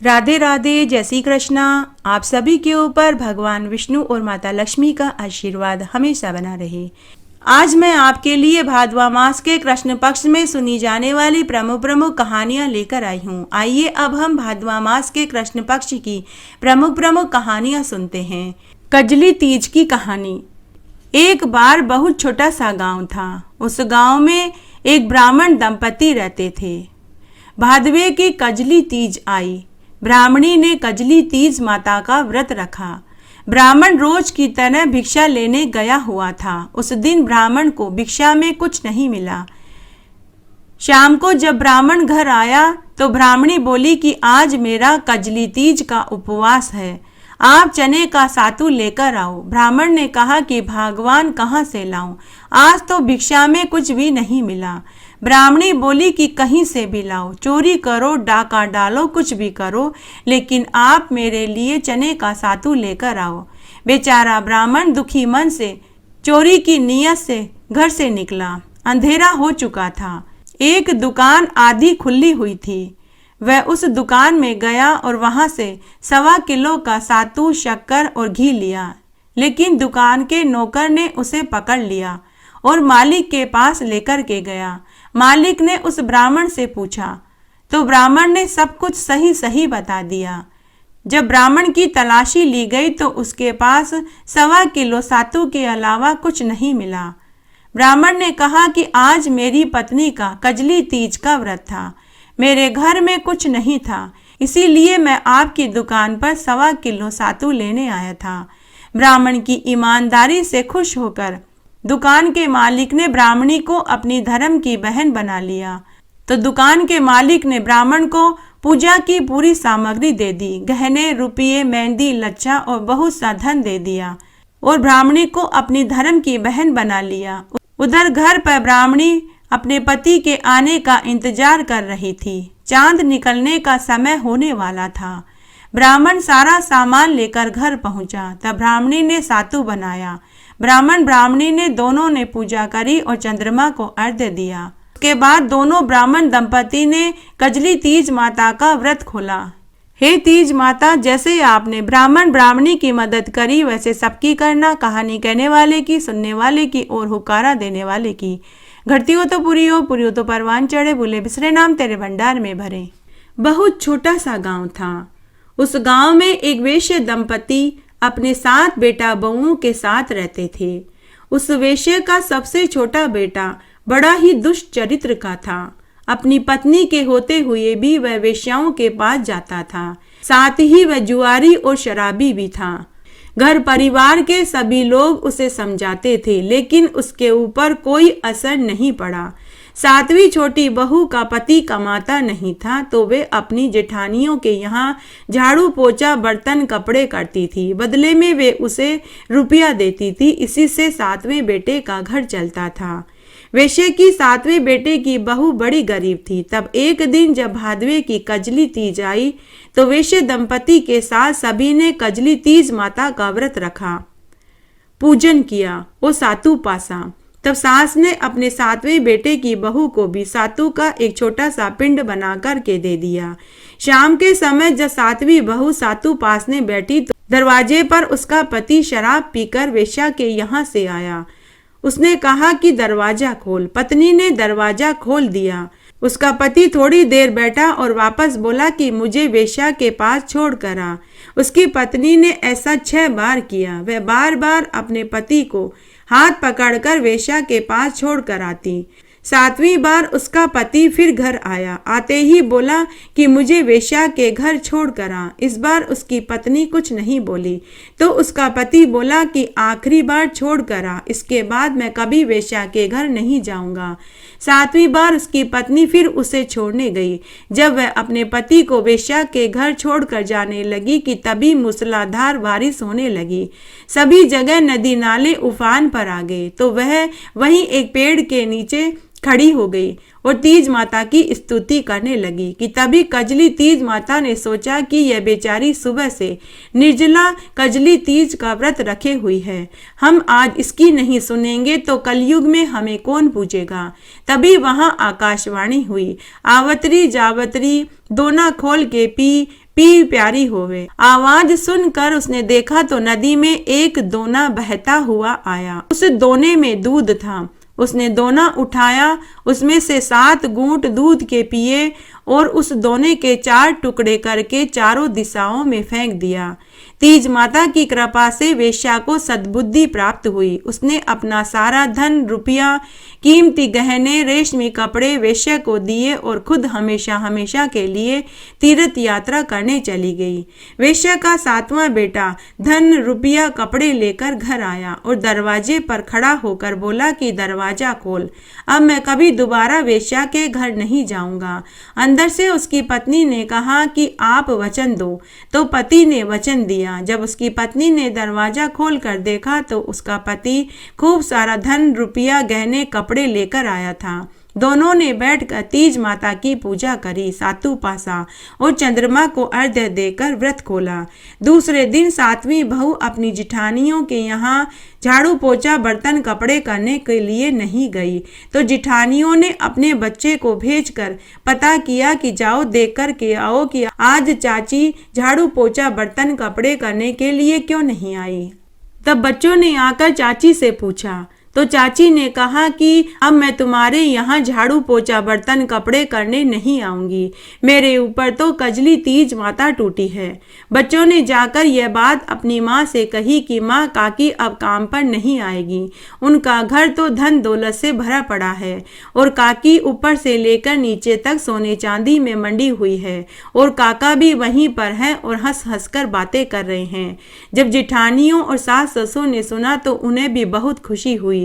राधे राधे, जय श्री कृष्णा। आप सभी के ऊपर भगवान विष्णु और माता लक्ष्मी का आशीर्वाद हमेशा बना रहे। आज मैं आपके लिए भाद्वा मास के कृष्ण पक्ष में सुनी जाने वाली प्रमुख प्रमुख कहानियां लेकर आई हूँ। आइए अब हम भाद्वा मास के कृष्ण पक्ष की प्रमुख प्रमुख कहानियां सुनते हैं। कजली तीज की कहानी। एक बार बहुत छोटा सा गांव था। उस गांव में एक ब्राह्मण दंपति रहते थे। भादवे की कजली तीज आई। ब्राह्मणी ने कजली तीज माता का व्रत रखा। ब्राह्मण रोज की तरह भिक्षा लेने गया हुआ था। उस दिन ब्राह्मण को भिक्षा में कुछ नहीं मिला। शाम को जब ब्राह्मण घर आया तो ब्राह्मणी बोली कि आज मेरा कजली तीज का उपवास है, आप चने का सातू लेकर आओ। ब्राह्मण ने कहा कि भगवान कहाँ से लाऊं, आज तो भिक्षा में कुछ भी नहीं मिला। ब्राह्मणी बोली कि कहीं से भी लाओ, चोरी करो, डाका डालो, कुछ भी करो, लेकिन आप मेरे लिए चने का सातू लेकर आओ। बेचारा ब्राह्मण दुखी मन से चोरी की नीयत से घर से निकला। अंधेरा हो चुका था। एक दुकान आधी खुली हुई थी। वह उस दुकान में गया और वहां से 1.25 किलो का सातू, शक्कर और घी लिया, लेकिन दुकान के नौकर ने उसे पकड़ लिया और मालिक के पास लेकर के गया। मालिक ने उस ब्राह्मण से पूछा तो ब्राह्मण ने सब कुछ सही सही बता दिया। जब ब्राह्मण की तलाशी ली गई तो उसके पास 1.25 किलो सातू के अलावा कुछ नहीं मिला। ब्राह्मण ने कहा कि आज मेरी पत्नी का कजली तीज का व्रत था, मेरे घर में कुछ नहीं था, इसीलिए मैं आपकी दुकान पर 1.25 किलो सातू लेने आया था। ब्राह्मण की ईमानदारी से खुश होकर दुकान के मालिक ने ब्राह्मणी को अपनी धर्म की बहन बना लिया। तो दुकान के मालिक ने ब्राह्मण को पूजा की पूरी सामग्री दे दी, गहने, रुपये, मेहंदी, लच्छा और बहुत सा धन दे दिया और ब्राह्मणी को अपनी धर्म की बहन बना लिया। उधर घर पर ब्राह्मणी अपने पति के आने का इंतजार कर रही थी। चांद निकलने का समय होने वाला था। ब्राह्मण सारा सामान लेकर घर पहुंचा। तब ब्राह्मणी ने सातू बनाया। ब्राह्मण ब्राह्मणी ने दोनों ने पूजा करी और चंद्रमा को अर्घ्य दिया। उसके बाद दोनों ब्राह्मण दंपति ने कजली तीज माता का व्रत खोला। हे तीज माता, जैसे आपने ब्राह्मण ब्राह्मणी की मदद करी वैसे सबकी करना। कहानी कहने वाले की, सुनने वाले की और हुकारा देने वाले की। घटती हो तो पूरी हो, पूरी हो तो परवान चढ़े, भूले बिसरे नाम तेरे भंडार में भरे। बहुत छोटा सा गांव था। उस गांव में एक वैश्य दंपति अपने 7 बेटा बहुओं के साथ रहते थे। उस वैश्य का सबसे छोटा बेटा बड़ा ही दुष्ट चरित्र का था। अपनी पत्नी के होते हुए भी वह वेश्याओं के पास जाता था। साथ ही वह जुआरी और शराबी भी था। घर परिवार के सभी लोग उसे समझाते थे, लेकिन उसके ऊपर कोई असर नहीं पड़ा। 7वीं छोटी बहू का पति कमाता नहीं था, तो वे अपनी जेठानियों के यहाँ झाड़ू पोछा, बर्तन, कपड़े करती थी। बदले में वे उसे रुपया देती थी। इसी से 7वें बेटे का घर चलता था। वैश्य की 7वें बेटे की बहू बड़ी गरीब थी। तब एक दिन जब भादवे की कजली तीज आई तो वैश्य दंपति के साथ सभी ने कजली तीज माता का व्रत रखा, पूजन किया और सातू पासा। तब सास ने अपने 7वें बेटे की बहू को भी सातू का एक छोटा सा पिंड बना कर के दे दिया। शाम के समय जब 7वीं बहू सातू पासने बैठी तो दरवाजे पर उसका पति शराब पीकर वेश्या के यहाँ से आया। उसने कहा कि दरवाजा खोल। पत्नी ने दरवाजा खोल दिया। उसका पति थोड़ी देर बैठा और वापस बोला कि मुझे वेश्या के पास छोड़ कर आ। उसकी पत्नी ने ऐसा 6 बार किया। वह बार बार अपने पति को हाथ पकड़कर वेश्या के पास छोड़ कर आती। 7वीं बार उसका पति फिर घर आया। आते ही बोला कि मुझे वेश्या के घर छोड़ कर आ। इस बार उसकी पत्नी कुछ नहीं बोली तो उसका पति बोला कि आखिरी बार छोड़ कर आ, इसके बाद मैं कभी वेश्या के घर नहीं जाऊंगा। 7वीं बार उसकी पत्नी फिर उसे छोड़ने गई। जब वह अपने पति को वेश्या के घर छोड़कर जाने लगी कि तभी मूसलाधार बारिश होने लगी। सभी जगह नदी नाले उफान पर आ गए। तो वह वहीं एक पेड़ के नीचे खड़ी हो गई और तीज माता की स्तुति करने लगी कि तभी कजली तीज माता ने सोचा कि यह बेचारी सुबह से निर्जला कजली तीज का व्रत रखे हुई है, हम आज इसकी नहीं सुनेंगे तो कलयुग में हमें कौन पूजेगा। तभी वहां आकाशवाणी हुई, आवतरी जावतरी दोना खोल के पी पी प्यारी होवे। आवाज सुनकर उसने देखा तो नदी में एक दोना बहता हुआ आया। उस दोने में दूध था। उसने दोना उठाया, उसमें से 7 घूंट दूध के पिए और उस दोने के 4 टुकड़े करके चारों दिशाओं में फेंक दिया। तीज माता की कृपा से वेश्या को सद्बुद्धि प्राप्त हुई। उसने अपना सारा धन रुपया, कीमती गहने, रेशमी कपड़े वेश्या को दिए और खुद हमेशा हमेशा के लिए तीर्थ यात्रा करने चली गई। वेश्या का 7वां बेटा धन रुपया कपड़े लेकर घर आया और दरवाजे पर खड़ा होकर बोला कि दरवाजा खोल, अब मैं कभी दोबारा वेश्या के घर नहीं जाऊंगा। अंदर से उसकी पत्नी ने कहा कि आप वचन दो, तो पति ने वचन दिया। जब उसकी पत्नी ने दरवाजा खोलकर देखा तो उसका पति खूब सारा धन रुपया गहने कपड़े लेकर आया था। दोनों ने बैठकर तीज माता की पूजा करी, सातु पासा और चंद्रमा को अर्घ्य देकर व्रत खोला। दूसरे दिन 7वीं बहू अपनी जिठानियों के यहाँ झाड़ू पोछा बर्तन कपड़े करने के लिए नहीं गई तो जिठानियों ने अपने बच्चे को भेजकर पता किया कि जाओ देख कर के आओ कि आज चाची झाड़ू पोछा बर्तन कपड़े करने के लिए क्यों नहीं आई। तब बच्चों ने आकर चाची से पूछा तो चाची ने कहा कि अब मैं तुम्हारे यहाँ झाड़ू पोछा बर्तन कपड़े करने नहीं आऊंगी, मेरे ऊपर तो कजली तीज माता टूटी है। बच्चों ने जाकर यह बात अपनी माँ से कही कि माँ काकी अब काम पर नहीं आएगी, उनका घर तो धन दौलत से भरा पड़ा है और काकी ऊपर से लेकर नीचे तक सोने चांदी में मंडी हुई है और काका भी वहीं पर है और हंस हंस कर बातें कर रहे हैं। जब जिठानियों और सास ससुर ने सुना तो उन्हें भी बहुत खुशी हुई।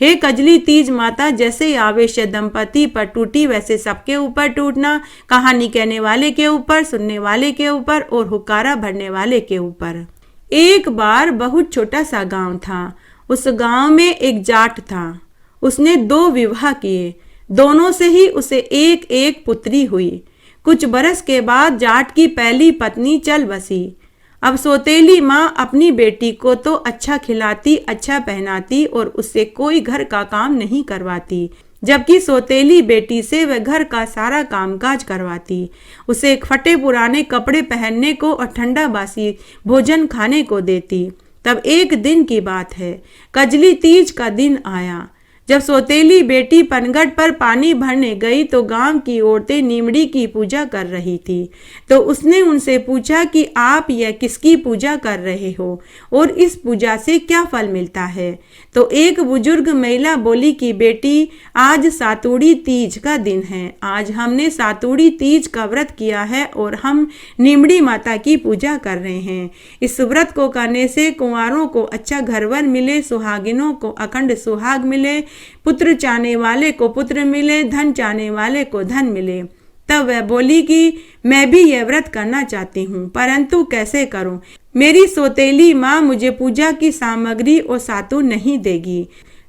हे कजली तीज माता, जैसे आवेश दंपति पर टूटी वैसे सबके ऊपर टूटना, कहानी कहने वाले के ऊपर, सुनने वाले के ऊपर और हुक्कारा भरने वाले के ऊपर। एक बार बहुत छोटा सा गांव था। उस गांव में एक जाट था। उसने 2 विवाह किए, दोनों से ही उसे एक एक पुत्री हुई। कुछ बरस के बाद जाट की पहली पत्नी चल बसी। अब सौतेली माँ अपनी बेटी को तो अच्छा खिलाती, अच्छा पहनाती और उससे कोई घर का काम नहीं करवाती, जबकि सौतेली बेटी से वह घर का सारा कामकाज करवाती, उसे फटे पुराने कपड़े पहनने को और ठंडा बासी भोजन खाने को देती। तब एक दिन की बात है, कजली तीज का दिन आया। जब सौतेली बेटी पनघट पर पानी भरने गई तो गांव की औरतें नीमड़ी की पूजा कर रही थी। तो उसने उनसे पूछा कि आप यह किसकी पूजा कर रहे हो और इस पूजा से क्या फल मिलता है। तो एक बुजुर्ग महिला बोली कि बेटी, आज सातुड़ी तीज का दिन है, आज हमने सातुड़ी तीज का व्रत किया है और हम नीमड़ी माता की पूजा कर रहे हैं। इस व्रत को करने से कुंवारों को अच्छा घरवर मिले, सुहागिनों को अखंड सुहाग मिले, पुत्र चाहने वाले को पुत्र मिले, धन चाहने वाले को धन मिले। तब वह बोली कि मैं भी यह व्रत करना चाहती हूँ, परंतु कैसे करूँ? मेरी सौतेली माँ मुझे पूजा की सामग्री और सातु नहीं देगी।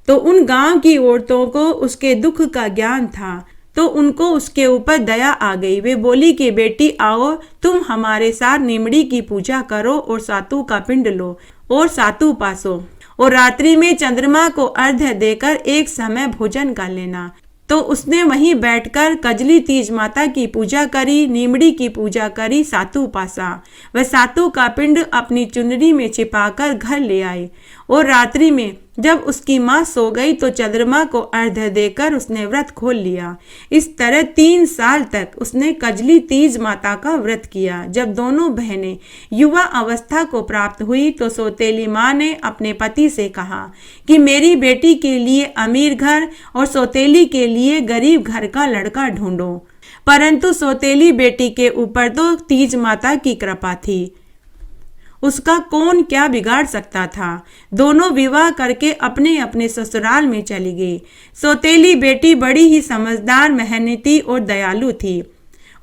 तो उन गांव की औरतों को उसके दुख का ज्ञान था, तो उनको उसके ऊपर दया आ गई। वे बोली कि बेटी आओ, तुम हमारे साथ नीमड़ी की पूजा करो और सातु का पिंड लो और सातु पासो और रात्रि में चंद्रमा को अर्घ्य देकर एक समय भोजन कर लेना। तो उसने वहीं बैठकर कजली तीज माता की पूजा करी, नीमड़ी की पूजा करी, सातु पासा। वह सातु का पिंड अपनी चुनरी में छिपाकर घर ले आई और रात्रि में जब उसकी माँ सो गई तो चंद्रमा को अर्घ्य देकर उसने व्रत खोल लिया। इस तरह 3 साल तक उसने कजली तीज माता का व्रत किया। जब दोनों बहनें युवा अवस्था को प्राप्त हुई तो सौतेली माँ ने अपने पति से कहा कि मेरी बेटी के लिए अमीर घर और सौतेली के लिए गरीब घर का लड़का ढूंढो। परंतु सौतेली बेटी के ऊपर तो तीज माता की कृपा थी, उसका कौन क्या बिगाड़ सकता था। दोनों विवाह करके अपने अपने ससुराल में चली गई। सौतेली बेटी बड़ी ही समझदार, मेहनती और दयालु थी।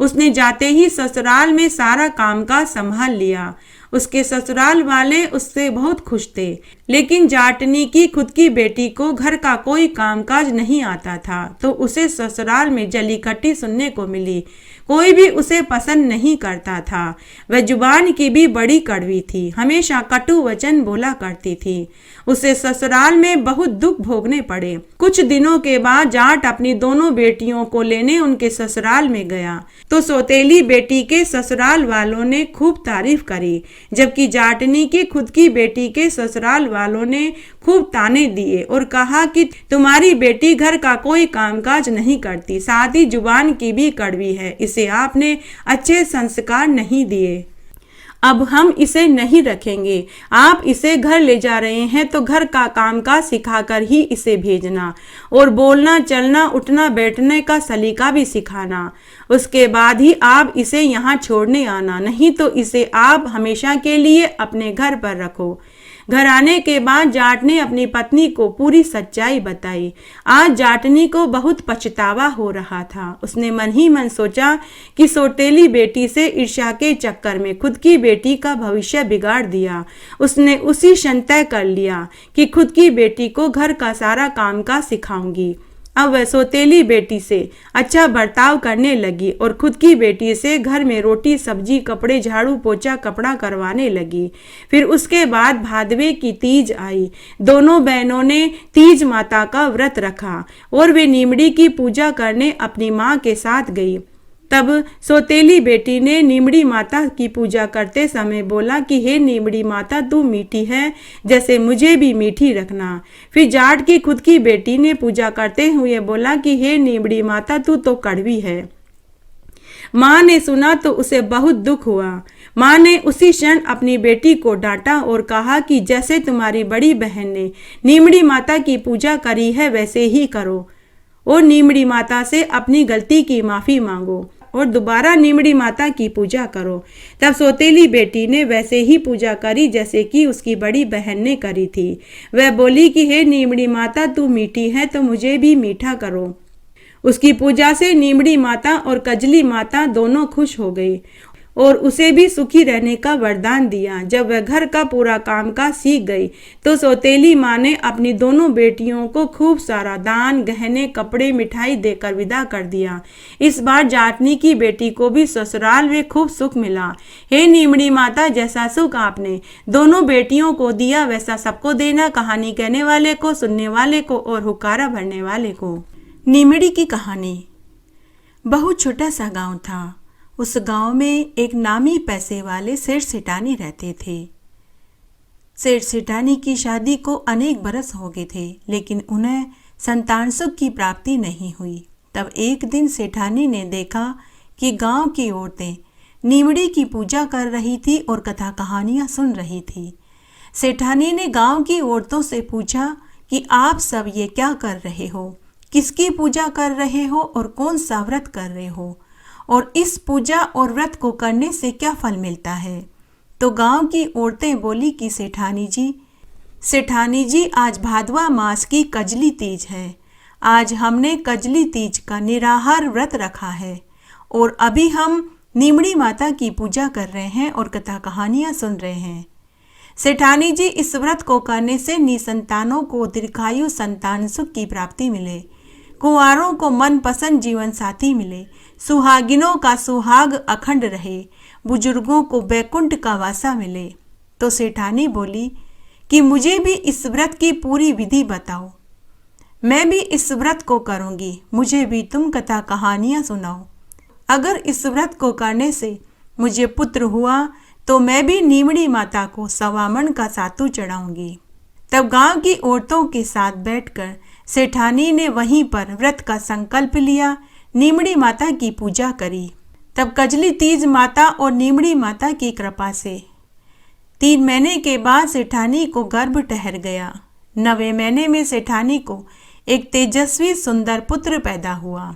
उसने जाते ही ससुराल में सारा कामकाज संभाल लिया उसके ससुराल वाले उससे बहुत खुश थे, लेकिन जाटनी की खुद की बेटी को घर का कोई कामकाज नहीं आता था, तो उसे ससुराल में जलीकट्टी सुनने को मिली। कोई भी उसे पसंद नहीं करता था। वह जुबान की भी बड़ी कड़वी थी, हमेशा कटु वचन बोला करती थी। उसे ससुराल में बहुत दुख भोगने पड़े। कुछ दिनों के बाद जाट अपनी दोनों बेटियों को लेने उनके ससुराल में गया, तो सौतेली बेटी के ससुराल वालों ने खूब तारीफ करी, जबकि जाटनी की खुद की बेटी के ससुराल वालों ने खूब ताने दिए और कहा कि तुम्हारी बेटी घर का कोई कामकाज नहीं करती, साथ ही जुबान की भी कड़वी है, इसे आपने अच्छे संस्कार नहीं दिए। अब हम इसे नहीं रखेंगे। आप इसे घर ले जा रहे हैं तो घर का कामकाज सिखाकर ही इसे भेजना और बोलना चलना उठना बैठने का सलीका भी सिखाना। उसके बाद ही आप इसे यहाँ छोड़ने आना, नहीं तो इसे आप हमेशा के लिए अपने घर पर रखो। घर आने के बाद जाट ने अपनी पत्नी को पूरी सच्चाई बताई। आज जाटनी को बहुत पछतावा हो रहा था। उसने मन ही मन सोचा कि सौतेली बेटी से ईर्ष्या के चक्कर में खुद की बेटी का भविष्य बिगाड़ दिया। उसने उसी क्षण तय कर लिया कि खुद की बेटी को घर का सारा कामकाज सिखाऊंगी। अब वह सौतेली बेटी से अच्छा बर्ताव करने लगी और खुद की बेटी से घर में रोटी सब्जी कपड़े झाड़ू पोछा कपड़ा करवाने लगी। फिर उसके बाद भादवे की तीज आई। दोनों बहनों ने तीज माता का व्रत रखा और वे नीमड़ी की पूजा करने अपनी माँ के साथ गई। तब सौतेली बेटी ने नीमड़ी माता की पूजा करते समय बोला कि हे नीमड़ी माता, तू मीठी है, जैसे मुझे भी मीठी रखना। फिर जाट की खुद की बेटी ने पूजा करते हुए बोला कि हे नीमड़ी माता, तू तो कड़वी है। माँ ने सुना तो उसे बहुत दुख हुआ। माँ ने उसी क्षण अपनी बेटी को डांटा और कहा कि जैसे तुम्हारी बड़ी बहन ने नीमड़ी माता की पूजा करी है वैसे ही करो और नीमड़ी माता से अपनी गलती की माफी मांगो और दोबारा नीमड़ी माता की पूजा करो। तब सौतेली बेटी ने वैसे ही पूजा करी जैसे कि उसकी बड़ी बहन ने करी थी। वह बोली कि हे नीमड़ी माता, तू मीठी है तो मुझे भी मीठा करो। उसकी पूजा से नीमड़ी माता और कजली माता दोनों खुश हो गई और उसे भी सुखी रहने का वरदान दिया। जब वह घर का पूरा कामकाज सीख गई तो सौतेली माँ ने अपनी दोनों बेटियों को खूब सारा दान गहने कपड़े मिठाई देकर विदा कर दिया। इस बार जाटनी की बेटी को भी ससुराल में खूब सुख मिला। हे नीमड़ी माता, जैसा सुख आपने दोनों बेटियों को दिया वैसा सबको देना। कहानी कहने वाले को, सुनने वाले को और हुक्कारा भरने वाले को। नीमड़ी की कहानी। बहुत छोटा सा गांव था। उस गांव में एक नामी पैसे वाले सेठ सेठानी रहते थे। सेठ सेठानी की शादी को अनेक बरस हो गए थे, लेकिन उन्हें संतान सुख की प्राप्ति नहीं हुई। तब एक दिन सेठानी ने देखा कि गांव की औरतें नीमड़ी की पूजा कर रही थी और कथा कहानियां सुन रही थी। सेठानी ने गांव की औरतों से पूछा कि आप सब ये क्या कर रहे हो, किसकी पूजा कर रहे हो और कौन सा व्रत कर रहे हो, और इस पूजा और व्रत को करने से क्या फल मिलता है। तो गांव की औरतें बोली कि सेठानी जी, आज भादवा मास की कजली तीज है। आज हमने कजली तीज का निराहार व्रत रखा है और अभी हम नीमड़ी माता की पूजा कर रहे हैं और कथा कहानियां सुन रहे हैं। सेठानी जी, इस व्रत को करने से निसंतानों को दीर्घायु संतान सुख की प्राप्ति मिले, कुंवारों को मनपसंद जीवन साथी मिले, सुहागिनों का सुहाग अखंड रहे, बुजुर्गों को बैकुंठ का वासा मिले। तो सेठानी बोली कि मुझे भी इस व्रत की पूरी विधि बताओ, मैं भी इस व्रत को करूंगी, मुझे भी तुम कथा कहानियां सुनाओ। अगर इस व्रत को करने से मुझे पुत्र हुआ तो मैं भी नीमड़ी माता को सवामण का सातू चढ़ाऊंगी। तब गांव की औरतों के साथ बैठकर सेठानी ने वहीं पर व्रत का संकल्प लिया, नीमड़ी माता की पूजा करी। तब कजली तीज माता और नीमड़ी माता की कृपा से 3 महीने के बाद सेठानी को गर्भ ठहर गया। 9वें महीने में सेठानी को एक तेजस्वी सुंदर पुत्र पैदा हुआ,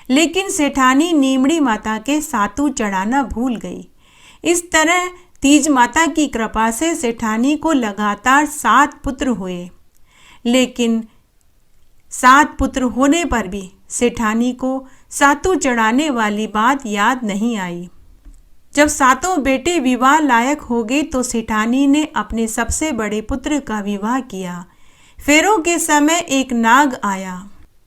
लेकिन सेठानी नीमड़ी माता के सातू चढ़ाना भूल गई। इस तरह तीज माता की कृपा से सेठानी को लगातार 7 पुत्र हुए, लेकिन 7 पुत्र होने पर भी सेठानी को सातू चढ़ाने वाली बात याद नहीं आई। जब सातों बेटे विवाह लायक हो गए तो सेठानी ने अपने सबसे बड़े पुत्र का विवाह किया। फेरों के समय एक नाग आया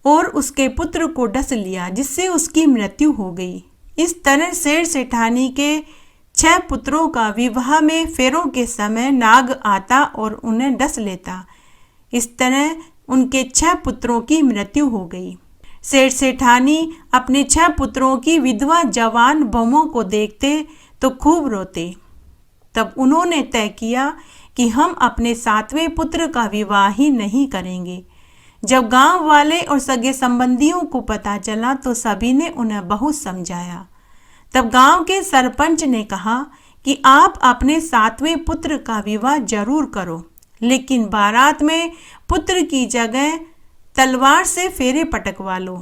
और उसके पुत्र को डस लिया, जिससे उसकी मृत्यु हो गई। इस तरह सेठ सेठानी के 6 पुत्रों का विवाह में फेरों के समय नाग आता और उन्हें डस लेता। इस तरह उनके 6 पुत्रों की मृत्यु हो गई। सेठ सेठानी अपने 6 पुत्रों की विधवा जवान बहुओं को देखते तो खूब रोते। तब उन्होंने तय किया कि हम अपने 7वें पुत्र का विवाह ही नहीं करेंगे। जब गांव वाले और सगे संबंधियों को पता चला तो सभी ने उन्हें बहुत समझाया। तब गांव के सरपंच ने कहा कि आप अपने 7वें पुत्र का विवाह जरूर करो, लेकिन बारात में पुत्र की जगह तलवार से फेरे पटकवा लो,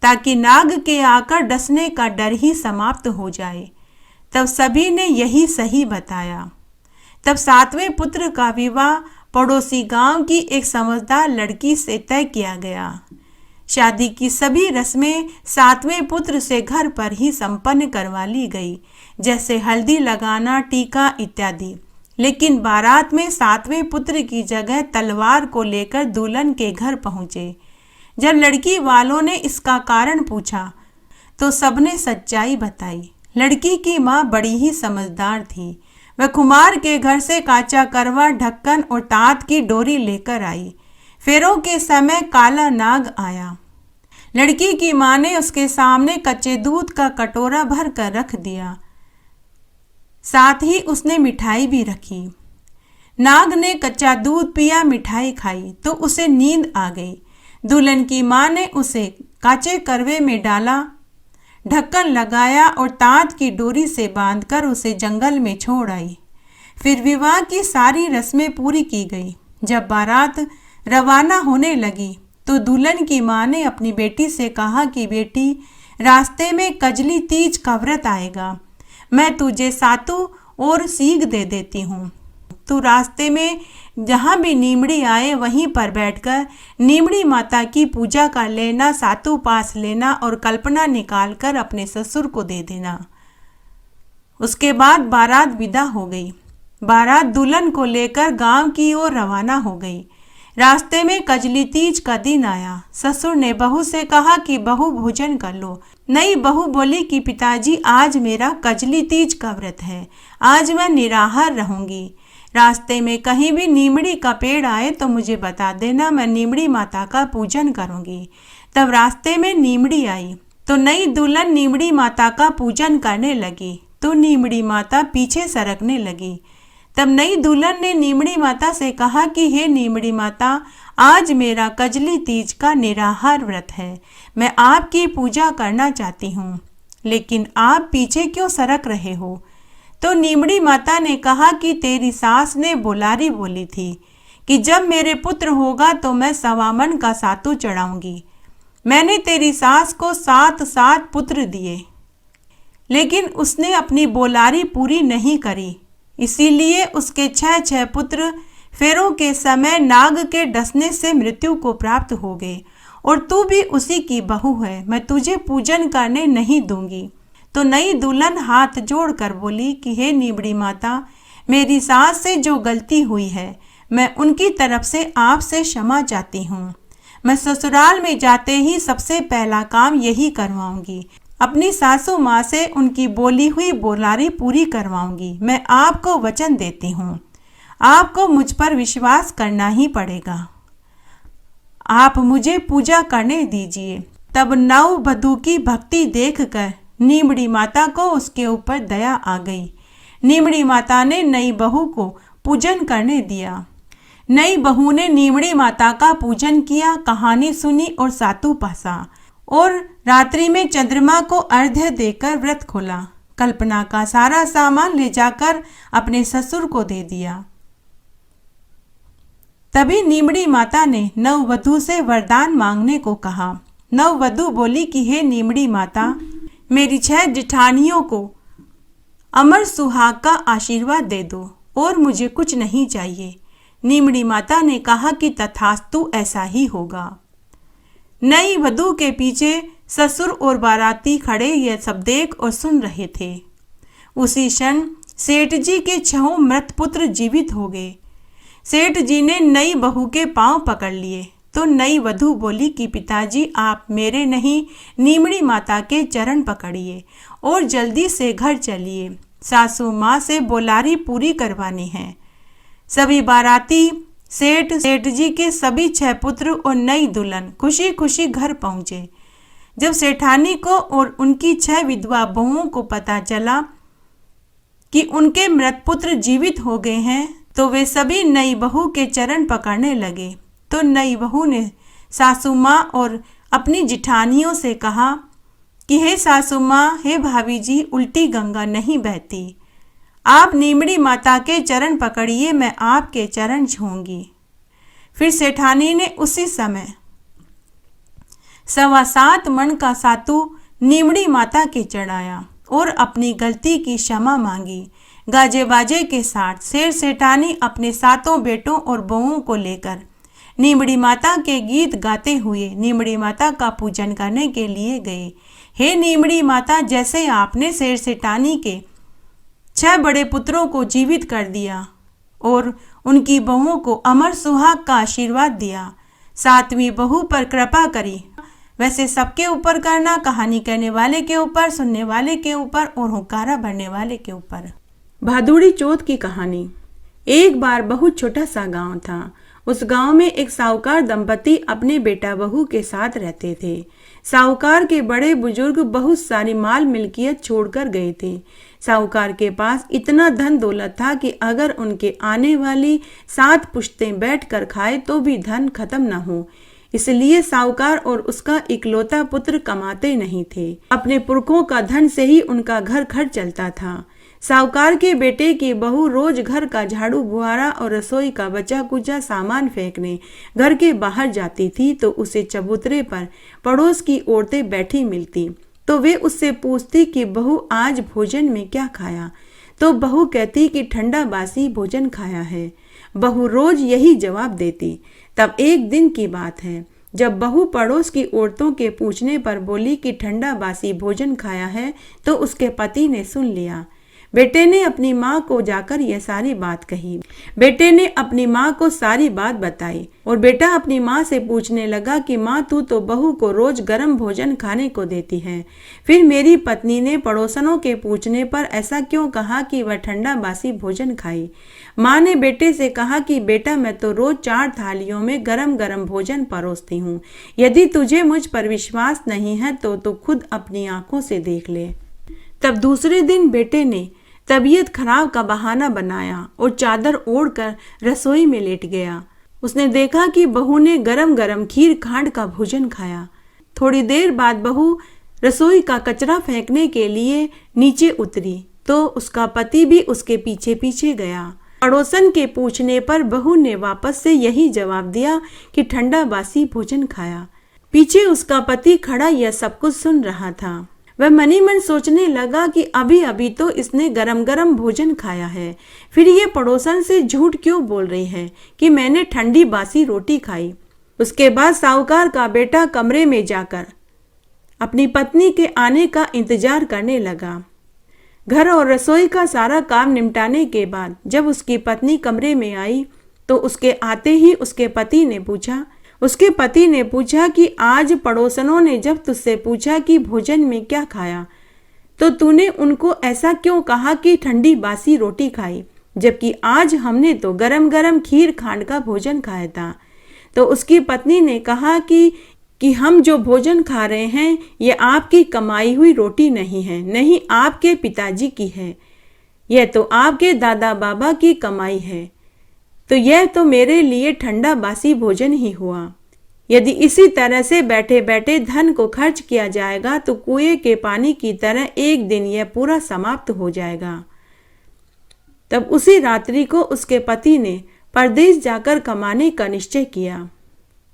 ताकि नाग के आकर डसने का डर ही समाप्त हो जाए। तब सभी ने यही सही बताया। तब 7वें पुत्र का विवाह पड़ोसी गांव की एक समझदार लड़की से तय किया गया। शादी की सभी रस्में 7वें पुत्र से घर पर ही संपन्न करवा ली गई, जैसे हल्दी लगाना, टीका इत्यादि। लेकिन बारात में 7वें पुत्र की जगह तलवार को लेकर दुल्हन के घर पहुंचे। जब लड़की वालों ने इसका कारण पूछा तो सबने सच्चाई बताई। लड़की की माँ बड़ी ही समझदार थी। वह कुमार के घर से काचा करवा, ढक्कन और तात की डोरी लेकर आई। फेरों के समय काला नाग आया। लड़की की माँ ने उसके सामने कच्चे दूध का कटोरा भर कर रख दिया, साथ ही उसने मिठाई भी रखी। नाग ने कच्चा दूध पिया, मिठाई खाई तो उसे नींद आ गई। दुल्हन की माँ ने उसे काचे करवे में डाला, ढक्कन लगाया और तात की डोरी से बांधकर उसे जंगल में छोड़ आई। फिर विवाह की सारी रस्में पूरी की गई। जब बारात रवाना होने लगी तो दुल्हन की माँ ने अपनी बेटी से कहा कि बेटी, रास्ते में कजली तीज का व्रत आएगा, मैं तुझे सातु और सीग दे देती हूँ। तू रास्ते में जहाँ भी नीमड़ी आए वहीं पर बैठकर नीमड़ी माता की पूजा कर लेना, सातु पास लेना और कल्पना निकाल कर अपने ससुर को दे देना। उसके बाद बारात विदा हो गई। बारात दुल्हन को लेकर गांव की ओर रवाना हो गई। रास्ते में कजली तीज का दिन आया। ससुर ने बहू से कहा कि बहू भोजन कर लो। नई बहू बोली कि पिताजी, आज मेरा कजली तीज का व्रत है, आज मैं निराहार रहूंगी। रास्ते में कहीं भी नीमड़ी का पेड़ आए तो मुझे बता देना, मैं नीमड़ी माता का पूजन करूंगी। तब रास्ते में नीमड़ी आई तो नई दुल्हन नीमड़ी माता का पूजन करने लगी तो नीमड़ी माता पीछे सरकने लगी। तब नई दुल्हन ने नीमड़ी माता से कहा कि हे नीमड़ी माता, आज मेरा कजली तीज का निराहार व्रत है, मैं आपकी पूजा करना चाहती हूँ, लेकिन आप पीछे क्यों सरक रहे हो? तो नीमड़ी माता ने कहा कि तेरी सास ने बोलारी बोली थी कि जब मेरे पुत्र होगा तो मैं 1.25 मन का सातु चढ़ाऊंगी। मैंने तेरी सास को 7 पुत्र दिए, लेकिन उसने अपनी बोलारी पूरी नहीं करी, इसीलिए उसके 6 पुत्र फेरों के समय नाग के डसने से मृत्यु को प्राप्त हो गए, और तू भी उसी की बहू है, मैं तुझे पूजन करने नहीं दूंगी। तो नई दुल्हन हाथ जोड़कर बोली कि हे नीमड़ी माता, मेरी सास से जो गलती हुई है मैं उनकी तरफ से आपसे क्षमा चाहती हूँ। मैं ससुराल में जाते ही सबसे पहला काम यही करवाऊंगी, अपनी सासू माँ से उनकी बोली हुई बोलारी पूरी करवाऊंगी। मैं आपको वचन देती हूँ, आपको मुझ पर विश्वास करना ही पड़ेगा। आप मुझे पूजा करने दीजिए। तब नव वधू की भक्ति देखकर नीमड़ी माता को उसके ऊपर दया आ गई। नीमड़ी माता ने नई बहू को पूजन करने दिया। नई बहू ने नीमड़ी माता का पूजन किया, कहानी सुनी और सातु पासा, और रात्रि में चंद्रमा को अर्घ्य देकर व्रत खोला। कल्पना का सारा सामान ले जाकर अपने ससुर को दे दिया। तभी नीमड़ी माता ने नववधू से वरदान मांगने को कहा। नववधू बोली कि हे नीमड़ी माता, मेरी 6 जेठानियों को अमर सुहाग का आशीर्वाद दे दो और मुझे कुछ नहीं चाहिए। नीमड़ी माता ने कहा कि तथास्तु, ऐसा ही होगा। नई वधू के पीछे ससुर और बाराती खड़े यह सब देख और सुन रहे थे। उसी क्षण सेठ जी के 6 मृत पुत्र जीवित हो गए। सेठ जी ने नई बहू के पांव पकड़ लिए तो नई वधू बोली कि पिताजी, आप मेरे नहीं, नीमड़ी माता के चरण पकड़िए और जल्दी से घर चलिए, सासू माँ से बोलारी पूरी करवानी है। सभी बाराती सेठ जी के सभी 6 पुत्र और नई दुल्हन खुशी खुशी घर पहुंचे। जब सेठानी को और उनकी 6 विधवा बहुओं को पता चला कि उनके मृत पुत्र जीवित हो गए हैं तो वे सभी नई बहू के चरण पकड़ने लगे। तो नई बहू ने सासू माँ और अपनी जिठानियों से कहा कि हे सासू माँ, हे भाभी जी, उल्टी गंगा नहीं बहती, आप नीमड़ी माता के चरण पकड़िए, मैं आपके चरण छूंगी। फिर सेठानी ने उसी समय 7.25 मन का सातू नीमड़ी माता के चढ़ाया और अपनी गलती की क्षमा मांगी। गाजे बाजे के साथ सेठानी अपने 7 बेटों और बहुओं को लेकर नीमड़ी माता के गीत गाते हुए नीमड़ी माता का पूजन करने के लिए गए। हे नीमड़ी माता, जैसे आपने सेठानी के 6 बड़े पुत्रों को जीवित कर दिया और उनकी बहुओं को अमर सुहाग का आशीर्वाद दिया, 7वीं बहू पर कृपा करी, वैसे सबके ऊपर करना, कहानी कहने वाले के ऊपर, सुनने वाले के ऊपर और हुक्कारा भरने वाले के ऊपर। भादुड़ी चौथ की कहानी। एक बार बहुत छोटा सा गांव था। उस गांव में एक साहूकार दंपति अपने बेटा बहू के साथ रहते थे। साहूकार के बड़े बुजुर्ग बहुत सारी माल मिल्कियत छोड़कर गए थे। साहूकार के पास इतना धन दौलत था कि अगर उनके आने वाली 7 पुश्तें बैठकर खाए तो भी धन खत्म न हो। इसलिए साहूकार और उसका इकलौता पुत्र कमाते नहीं थे। अपने पुरखों का धन से ही उनका घर खर्च चलता था। साहूकार के बेटे की बहू रोज घर का झाड़ू बुहारा और रसोई का बचा कुचा सामान फेंकने घर के बाहर जाती थी तो उसे चबूतरे पर पड़ोस की औरतें बैठी मिलती तो वे उससे पूछती कि बहू, आज भोजन में क्या खाया? तो बहू कहती कि ठंडा बासी भोजन खाया है। बहू रोज यही जवाब देती। तब एक दिन की बात है जब बहू पड़ोस की औरतों के पूछने पर बोली कि ठंडा बासी भोजन खाया है तो उसके पति ने सुन लिया। बेटे ने अपनी माँ को जाकर यह सारी बात कही। बेटे ने अपनी माँ को सारी बात बताई और बेटा अपनी माँ से पूछने लगा कि माँ, तू तो बहू को रोज गर्म भोजन खाने को देती है, फिर मेरी पत्नी ने पड़ोसनों के पूछने पर ऐसा क्यों कहा कि वह ठंडा बासी भोजन खाई? माँ ने बेटे से कहा कि बेटा, मैं तो रोज 4 थालियों में गरम गरम भोजन परोसती हूँ। यदि तुझे मुझ पर विश्वास नहीं है तो खुद अपनी आंखों से देख ले। तब दूसरे दिन बेटे ने तबीयत खराब का बहाना बनाया और चादर ओढ़कर रसोई में लेट गया। उसने देखा कि बहू ने गरम गरम खीर खांड का भोजन खाया। थोड़ी देर बाद बहू रसोई का कचरा फेंकने के लिए नीचे उतरी तो उसका पति भी उसके पीछे पीछे गया। पड़ोसन के पूछने पर बहू ने वापस से यही जवाब दिया कि ठंडा बासी भोजन खाया। पीछे उसका पति खड़ा यह सब कुछ सुन रहा था। वह मनी मन सोचने लगा कि अभी अभी तो इसने गरम गरम भोजन खाया है, फिर ये पड़ोसन से झूठ क्यों बोल रही है कि मैंने ठंडी बासी रोटी खाई। उसके बाद साहूकार का बेटा कमरे में जाकर अपनी पत्नी के आने का इंतजार करने लगा। घर और रसोई का सारा काम निपटाने के बाद जब उसकी पत्नी कमरे में आई तो उसके आते ही उसके पति ने पूछा कि आज पड़ोसनों ने जब तुझसे पूछा कि भोजन में क्या खाया तो तूने उनको ऐसा क्यों कहा कि ठंडी बासी रोटी खाई, जबकि आज हमने तो गरम गरम खीर खांड का भोजन खाया था। तो उसकी पत्नी ने कहा कि हम जो भोजन खा रहे हैं ये आपकी कमाई हुई रोटी नहीं है, नहीं आपके पिताजी की है, यह तो आपके दादा बाबा की कमाई है, तो यह तो मेरे लिए ठंडा बासी भोजन ही हुआ। यदि इसी तरह से बैठे बैठे धन को खर्च किया जाएगा तो कुएं के पानी की तरह एक दिन यह पूरा समाप्त हो जाएगा। तब उसी रात्रि को उसके पति ने परदेश जाकर कमाने का निश्चय किया।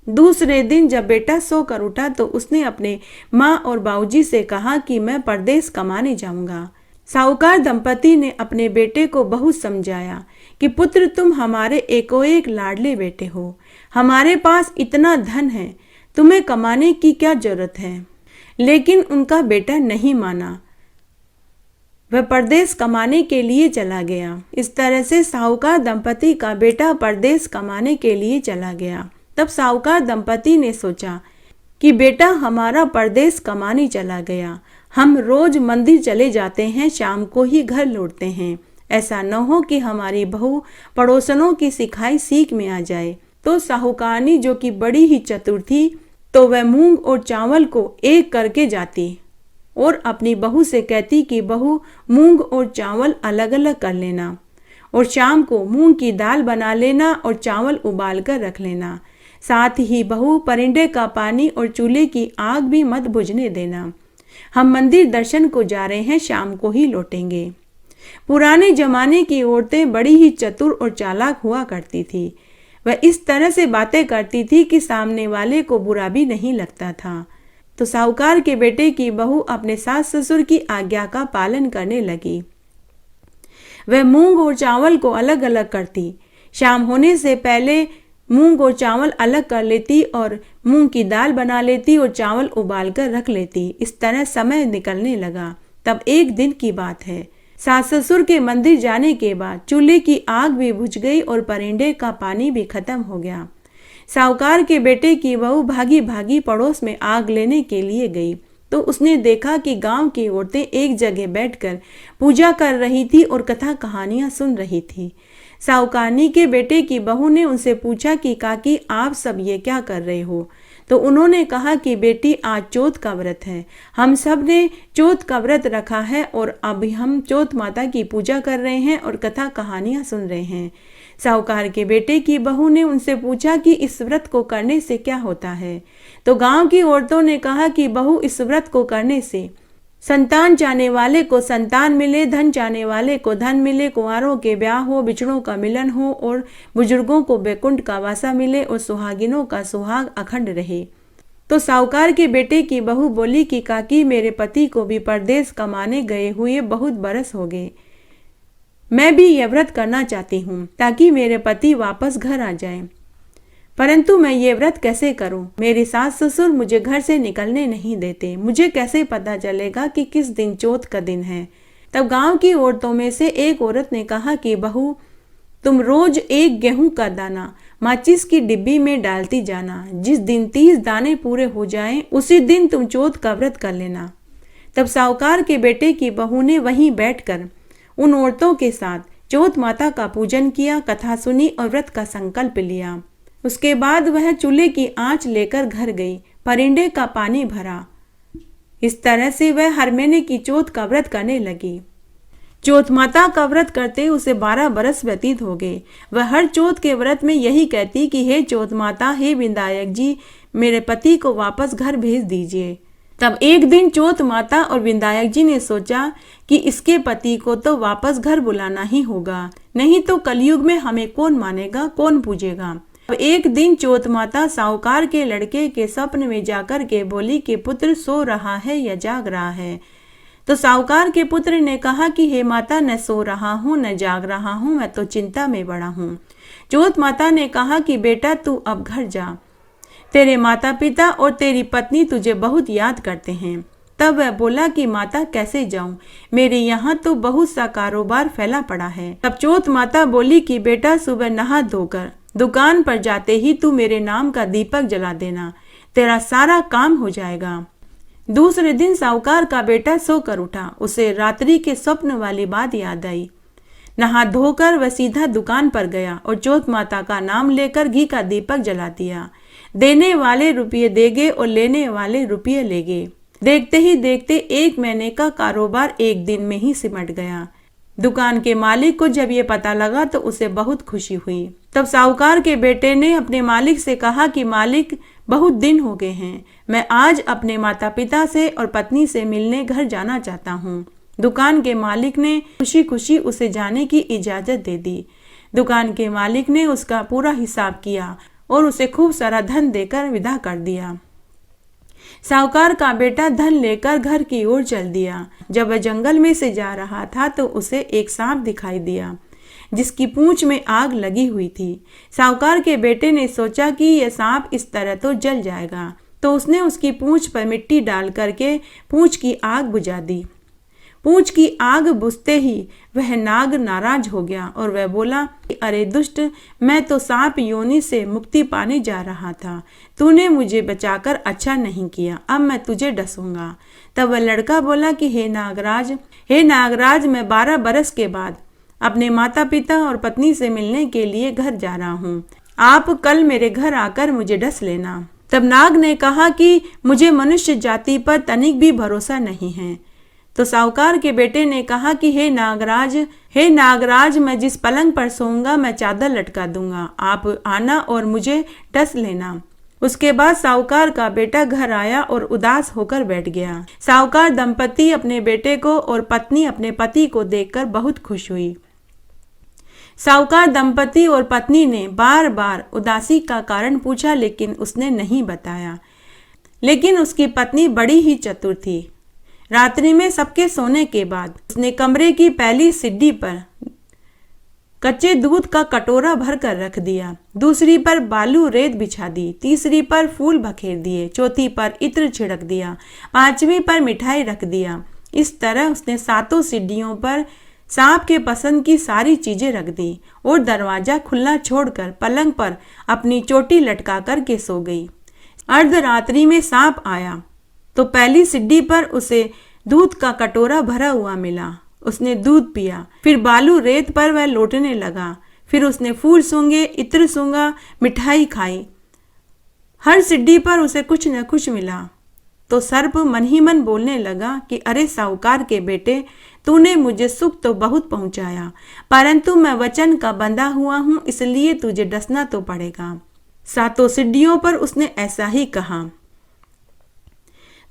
दूसरे दिन जब बेटा सोकर उठा तो उसने अपने माँ और बाबूजी से कहा कि मैं परदेश कमाने जाऊंगा। साहूकार दंपति ने अपने बेटे को बहुत समझाया कि पुत्र, तुम हमारे एकोएक लाडले बेटे हो, हमारे पास इतना धन है, तुम्हें कमाने की क्या जरूरत है। लेकिन उनका बेटा नहीं माना। वह परदेश कमाने के लिए चला गया। इस तरह से साहूकार दंपति का बेटा परदेश कमाने के लिए चला गया। तब साहूकार दंपति ने सोचा कि बेटा हमारा परदेश कमाने चला गया, हम रोज मंदिर चले जाते हैं, शाम को ही घर लौटते हैं, ऐसा न हो कि हमारी बहू पड़ोसनों की सिखाई सीख में आ जाए। तो साहूकारनी जो कि बड़ी ही चतुर थी, तो वह मूंग और चावल को एक करके जाती और अपनी बहू से कहती कि बहू मूंग और चावल अलग अलग कर लेना और शाम को मूंग की दाल बना लेना और चावल उबाल कर रख लेना। साथ ही बहू परिंदे का पानी और चूल्हे की आग भी मत बुझने देना। हम मंदिर दर्शन को जा रहे हैं, शाम को ही लौटेंगे। पुराने जमाने की औरतें बड़ी ही चतुर और चालाक हुआ करती थी। वह इस तरह से बातें करती थी कि सामने वाले को बुरा भी नहीं लगता था। तो साहूकार के बेटे की बहू अपने सास ससुर की आज्ञा का पालन करने लगी। वह मूंग और चावल को अलग अलग करती, शाम होने से पहले मूंग और चावल अलग कर लेती और मूंग की दाल बना लेती और चावल उबाल कर रख लेती। इस तरह समय निकलने लगा। तब एक दिन की बात है, सास ससुर के मंदिर जाने के बाद चूल्हे की आग भी बुझ गई और परिंदे का पानी भी खत्म हो गया। साहूकार के बेटे की बहू भागी भागी पड़ोस में आग लेने के लिए गई तो उसने देखा कि गांव की औरतें एक जगह बैठकर पूजा कर रही थी और कथा कहानियां सुन रही थी। साहूकारनी के बेटे की बहू ने उनसे पूछा कि काकी आप सब ये क्या कर रहे हो? तो उन्होंने कहा कि बेटी आज चौथ का व्रत है, हम सब ने चौथ का व्रत रखा है और अभी हम चौथ माता की पूजा कर रहे हैं और कथा कहानियां सुन रहे हैं। साहूकार के बेटे की बहू ने उनसे पूछा कि इस व्रत को करने से क्या होता है? तो गांव की औरतों ने कहा कि बहू इस व्रत को करने से संतान चाहने वाले को संतान मिले, धन चाहने वाले को धन मिले, कुंवारों के ब्याह हो, बिछड़ों का मिलन हो और बुजुर्गों को बैकुंठ का वासा मिले और सुहागिनों का सुहाग अखंड रहे। तो साहूकार के बेटे की बहू बोली कि काकी मेरे पति को भी परदेश कमाने गए हुए बहुत बरस हो गए, मैं भी यह व्रत करना चाहती हूँ ताकि मेरे पति वापस घर आ जाएं। परंतु मैं ये व्रत कैसे करूं? मेरे सास ससुर मुझे घर से निकलने नहीं देते, मुझे कैसे पता चलेगा कि किस दिन चौथ का दिन है? तब गांव की औरतों में से एक औरत ने कहा कि बहू तुम रोज एक गेहूं का दाना माचिस की डिब्बी में डालती जाना, जिस दिन 30 दाने पूरे हो जाएं उसी दिन तुम चौथ का व्रत कर लेना। तब साहूकार के बेटे की बहू ने वहीं बैठकर उन औरतों के साथ चौथ माता का पूजन किया, कथा सुनी और व्रत का संकल्प लिया। उसके बाद वह चूल्हे की आंच लेकर घर गई, परिंदे का पानी भरा। इस तरह से वह हर महीने की चौथ का व्रत करने लगी। चौथ माता का व्रत करते उसे 12 बरस व्यतीत हो गए। वह हर चौथ के व्रत में यही कहती कि हे चौथ माता, हे विनायक जी, मेरे पति को वापस घर भेज दीजिए। तब एक दिन चौथ माता और विनायक जी ने सोचा कि इसके पति को तो वापस घर बुलाना ही होगा, नहीं तो कलयुग में हमें कौन मानेगा, कौन पूजेगा। एक दिन चौथ माता साहूकार के लड़के के स्वप्न में जाकर के बोली कि पुत्र सो रहा है या जाग रहा है? तो साहूकार के पुत्र ने कहा कि हे माता, न सो रहा हूँ न जाग रहा हूँ, मैं तो चिंता में पड़ा हूँ। चौथ माता ने कहा कि बेटा तू अब घर जा, तेरे माता पिता और तेरी पत्नी तुझे बहुत याद करते हैं। तब वह बोला कि माता कैसे जाऊं, मेरे यहाँ तो बहुत सा कारोबार फैला पड़ा है। तब चौथ माता बोली कि बेटा सुबह नहा धोकर दुकान पर जाते ही तू मेरे नाम का दीपक जला देना, तेरा सारा काम हो जाएगा। दूसरे दिन साहूकार का बेटा सोकर उठा, उसे रात्रि के स्वप्न वाली बात याद आई। नहा धोकर वह सीधा दुकान पर गया और चौथ माता का नाम लेकर घी का दीपक जला दिया। देने वाले रुपये दे गए और लेने वाले रुपये ले गए। देखते ही देखते 1 महीने का कारोबार एक दिन में ही सिमट गया। दुकान के मालिक को जब ये पता लगा तो उसे बहुत खुशी हुई। तब साहूकार के बेटे ने अपने मालिक से कहा कि मालिक, बहुत दिन हो गए हैं, मैं आज अपने माता पिता से और पत्नी से मिलने घर जाना चाहता हूँ। दुकान के मालिक ने खुशी खुशी उसे जाने की इजाजत दे दी। दुकान के मालिक ने उसका पूरा हिसाब किया और उसे खूब सारा धन देकर विदा कर दिया। साहूकार का बेटा धन लेकर घर की ओर चल दिया। जब वह जंगल में से जा रहा था तो उसे एक सांप दिखाई दिया जिसकी पूंछ में आग लगी हुई थी। साहूकार के बेटे ने सोचा कि यह सांप इस तरह तो जल जाएगा, तो उसने उसकी पूंछ पर मिट्टी डाल करके पूंछ की आग बुझा दी। पूंछ की आग बुझते ही वह नाग नाराज हो गया और वह बोला, अरे दुष्ट, मैं तो सांप योनि से मुक्ति पाने जा रहा था। तूने मुझे बचाकर अच्छा नहीं किया, अब मैं तुझे डसूंगा। तब वह लड़का बोला कि हे नागराज, मैं 12 बरस के बाद अपने माता पिता और पत्नी से मिलने के लिए घर जा रहा हूँ। आप कल मेरे घर आकर मुझे डस लेना। तब नाग ने कहा कि मुझे मनुष्य जाति पर तनिक भी भरोसा नहीं है। तो साहूकार के बेटे ने कहा कि हे नागराज, मैं जिस पलंग पर सोऊंगा मैं चादर लटका दूंगा, आप आना और मुझे डस लेना। उसके बाद साहूकार का बेटा घर आया और उदास होकर बैठ गया। साहूकार दंपति अपने बेटे को और पत्नी अपने पति को देखकर बहुत खुश हुई। साहूकार दंपति और पत्नी ने बार बार उदासी का कारण पूछा, लेकिन उसने नहीं बताया। लेकिन उसकी पत्नी बड़ी ही चतुर थी। रात्रि में सबके सोने के बाद उसने कमरे की पहली सीढ़ी पर कच्चे दूध का कटोरा भर कर रख दिया, दूसरी पर बालू रेत बिछा दी, तीसरी पर फूल बखेर दिए, चौथी पर इत्र छिड़क दिया, पांचवी पर मिठाई रख दिया। इस तरह उसने 7 सीढ़ियों पर सांप के पसंद की सारी चीजें रख दी और दरवाजा खुला छोड़कर पलंग पर अपनी चोटी लटका कर के सो गई। अर्धरात्रि में सांप आया तो पहली सीढ़ी पर उसे दूध का कटोरा भरा हुआ मिला। उसने दूध पिया, फिर बालू रेत पर वह लौटने लगा। फिर उसने फूल सूंघे, इत्र सूंघा, मिठाई खाई। हर सीढ़ी पर उसे कुछ न कुछ मिला। तो सर्प मन ही मन बोलने लगा कि अरे साहूकार के बेटे, तूने मुझे सुख तो बहुत पहुंचाया, परंतु मैं वचन का बंधा हुआ हूं, इसलिए तुझे डसना तो पड़ेगा। 7 सीढ़ियों पर उसने ऐसा ही कहा।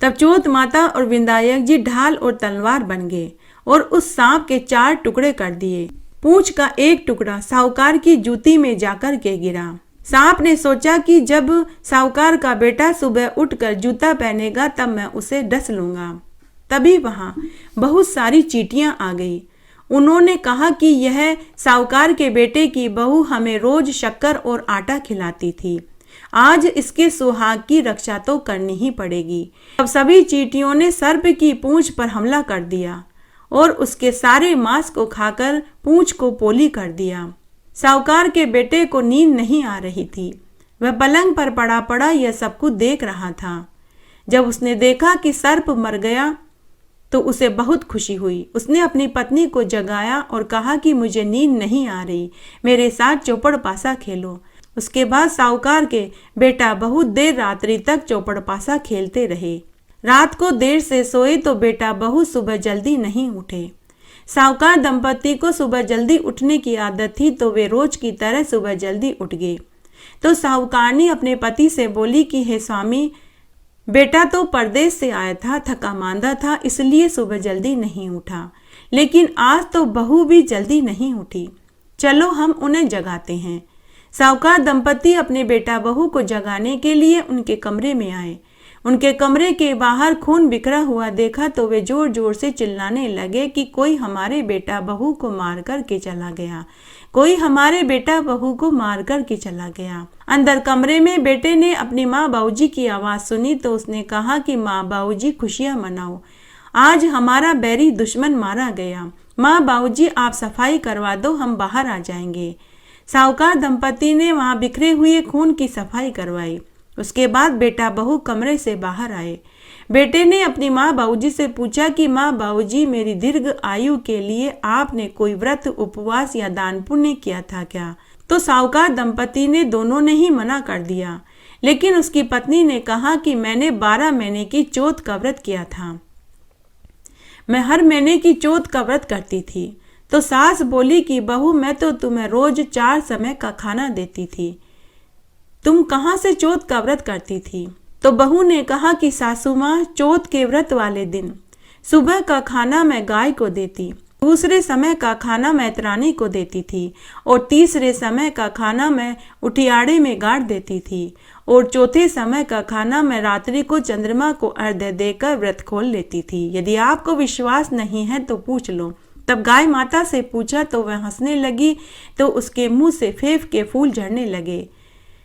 तब चौथ माता और विंदायक जी ढाल और तलवार बन गए और उस सांप के 4 टुकड़े कर दिए। पूंछ का एक टुकड़ा साहूकार की जूती में जाकर के गिरा। सांप ने सोचा कि जब साहूकार का बेटा सुबह उठकर जूता पहनेगा तब मैं उसे डस लूंगा। तभी वहां बहुत सारी चींटियां आ गई। उन्होंने कहा कि यह साहूकार के बेटे की बहू हमें रोज शक्कर और आटा खिलाती थी, आज इसके सुहाग की रक्षा तो करनी ही पड़ेगी। अब सभी चींटियों ने सर्प की पूंछ पर हमला कर दिया और उसके सारे मांस को खाकर पूंछ को पोली कर दिया। साहूकार के बेटे को नींद नहीं आ रही थी। वह पलंग पर पड़ा पड़ा यह सब कुछ देख रहा था। जब उसने देखा कि सर्प मर गया तो उसे बहुत खुशी हुई। उसने अपनी पत्नी को जगाया और कहा कि मुझे नींद नहीं आ रही, मेरे साथ चौपड़ पासा खेलो। उसके बाद साहूकार के बेटा बहुत देर रात्रि तक चौपड़ पासा खेलते रहे। रात को देर से सोए तो बेटा बहू सुबह जल्दी नहीं उठे। साहूकार दंपति को सुबह जल्दी उठने की आदत थी तो वे रोज की तरह सुबह जल्दी उठ गए। तो साहूकारनी अपने पति से बोली कि हे स्वामी, बेटा तो परदेश से आया था, थका मांदा था, इसलिए सुबह जल्दी नहीं उठा, लेकिन आज तो बहू भी जल्दी नहीं उठी, चलो हम उन्हें जगाते हैं। साहूकार दंपति अपने बेटा बहू को जगाने के लिए उनके कमरे में आए। उनके कमरे के बाहर खून बिखरा हुआ देखा तो वे जोर जोर से चिल्लाने लगे कि कोई हमारे बेटा बहू को मार कर के चला गया, कोई हमारे बेटा बहू को मार कर के चला गया। अंदर कमरे में बेटे ने अपनी माँ बाबूजी की आवाज सुनी तो उसने कहा कि माँ बाबूजी खुशियां मनाओ, आज हमारा बैरी दुश्मन मारा गया। माँ बाबूजी आप सफाई करवा दो, हम बाहर आ जाएंगे। साहूकार दंपति ने वहां बिखरे हुए खून की सफाई करवाई। उसके बाद बेटा बहू कमरे से बाहर आए। बेटे ने अपनी माँ बाबूजी से पूछा कि माँ बाबूजी, मेरी दीर्घ आयु के लिए आपने कोई व्रत, उपवास या दान पुण्य किया था क्या? तो साहूकार दंपति ने दोनों ने ही मना कर दिया, लेकिन उसकी पत्नी ने कहा कि मैंने 12 महीने की चौथ का व्रत किया था, मैं हर महीने की चौथ का व्रत करती थी। तो सास बोली कि बहू, मैं तो तुम्हें रोज 4 समय का खाना देती थी, तुम कहाँ से चौथ का व्रत करती थी? तो बहू ने कहा कि सासू माँ, चौथ के व्रत वाले दिन सुबह का खाना मैं गाय को देती, दूसरे समय का खाना मैं मैत्रानी को देती थी और तीसरे समय का खाना मैं उठियाड़े में गाड़ देती थी और चौथे समय का खाना मैं रात्रि को चंद्रमा को अर्घ्य देकर व्रत खोल लेती थी। यदि आपको विश्वास नहीं है तो पूछ लो। तब गाय माता से पूछा तो वह हंसने लगी तो उसके मुंह से फेफ के फूल झड़ने लगे।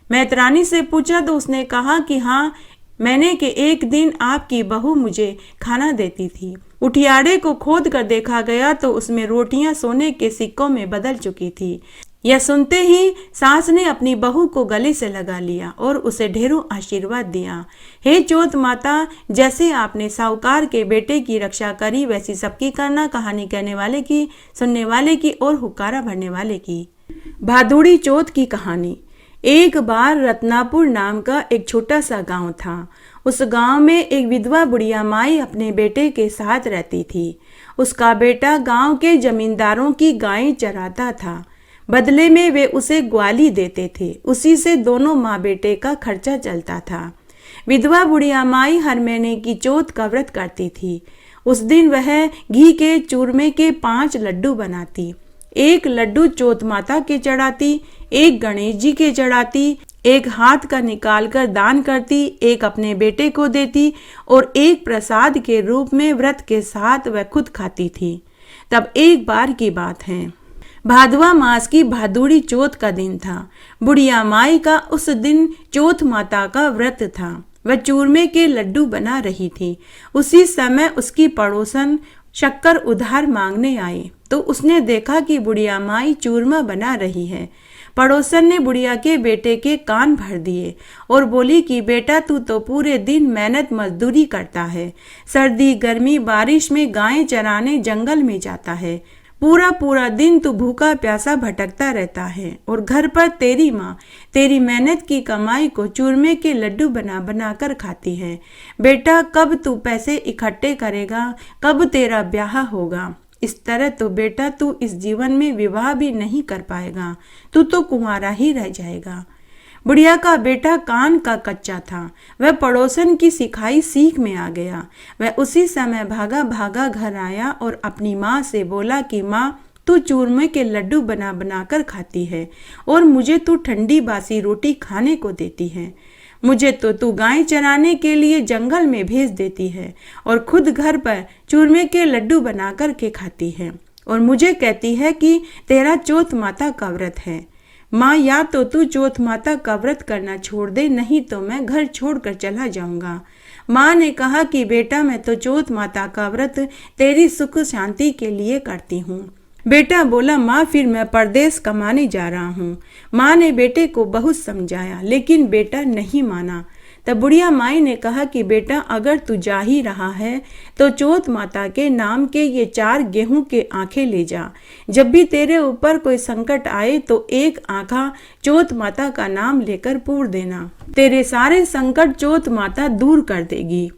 मैत्रानी से पूछा तो उसने कहा कि हाँ, मैंने के एक दिन आपकी बहू मुझे खाना देती थी, उठियारे को खोद कर देखा गया तो उसमें रोटियां सोने के सिक्कों में बदल चुकी थी। यह सुनते ही सास ने अपनी बहू को गले से लगा लिया और उसे ढेरों आशीर्वाद दिया। हे चौथ माता, जैसे आपने साहूकार के बेटे की रक्षा करी वैसी सबकी करना, कहानी कहने वाले की, सुनने वाले की और हुक्कारा भरने वाले की। भादुड़ी चौथ की कहानी। एक बार रत्नापुर नाम का एक छोटा सा गांव था। उस गांव में एक विधवा बुढ़िया माई अपने बेटे के साथ रहती थी। उसका बेटा गांव के जमींदारों की गायें चराता था। बदले में वे उसे ग्वाली देते थे। उसी से दोनों माँ बेटे का खर्चा चलता था। विधवा बुढ़िया माई हर महीने की चौथ का व्रत करती थी। उस दिन वह घी के चूरमे के 5 लड्डू बनाती। एक लड्डू चौथ माता के चढ़ाती, एक गणेश जी के चढ़ाती, एक हाथ का निकाल कर दान करती, एक अपने बेटे को देती और एक प्रसाद के रूप में व्रत के साथ वह खुद खाती थी। तब एक बार की बात है, भादवा मास की भादुड़ी चौथ का दिन था। बुढ़िया माई का उस दिन चौथ माता का व्रत था। वह चूरमे के लड्डू बना रही थी। उसी समय उसकी पड़ोसन शक्कर उधार मांगने आई तो उसने देखा कि बुढ़िया माई चूरमा बना रही है। पड़ोसन ने बुढ़िया के बेटे के कान भर दिए और बोली कि बेटा, तू तो पूरे दिन मेहनत मजदूरी करता है, सर्दी गर्मी बारिश में गायें चराने जंगल में जाता है, पूरा दिन तू भूखा प्यासा भटकता रहता है और घर पर तेरी माँ तेरी मेहनत की कमाई को चूरमे के लड्डू बना बना कर खाती है। बेटा, कब तू पैसे इकट्ठे करेगा, कब तेरा ब्याह होगा? इस तरह तो बेटा तू इस जीवन में विवाह भी नहीं कर पाएगा, तू तो कुंवारा ही रह जाएगा। बुढ़िया का बेटा कान का कच्चा था। वह पड़ोसन की सिखाई सीख में आ गया। वह उसी समय भागा भागा घर आया और अपनी माँ से बोला कि माँ, तू चूरमे के लड्डू बना बना कर खाती है और मुझे तू ठंडी बासी रोटी खाने को देती है। मुझे तो तू गाय चराने के लिए जंगल में भेज देती है और खुद घर पर चूरमे के लड्डू बना कर के खाती है और मुझे कहती है कि तेरा चौथ माता का व्रत है। माँ, या तो तू चौथ माता का व्रत करना छोड़ दे, नहीं तो मैं घर छोड़कर चला जाऊंगा। माँ ने कहा कि बेटा, मैं तो चौथ माता का व्रत तेरी सुख शांति के लिए करती हूँ। बेटा बोला, माँ फिर मैं परदेश कमाने जा रहा हूँ। माँ ने बेटे को बहुत समझाया लेकिन बेटा नहीं माना। तब बुढ़िया माई ने कहा कि बेटा, अगर तू जा ही रहा है तो चौथ माता के नाम के ये 4 गेहूं के आंखें ले जा। जब भी तेरे ऊपर कोई संकट आए तो एक आंखा चौथ माता का नाम लेकर पूर देना। तेरे सारे संकट चौथ माता दूर कर देगी।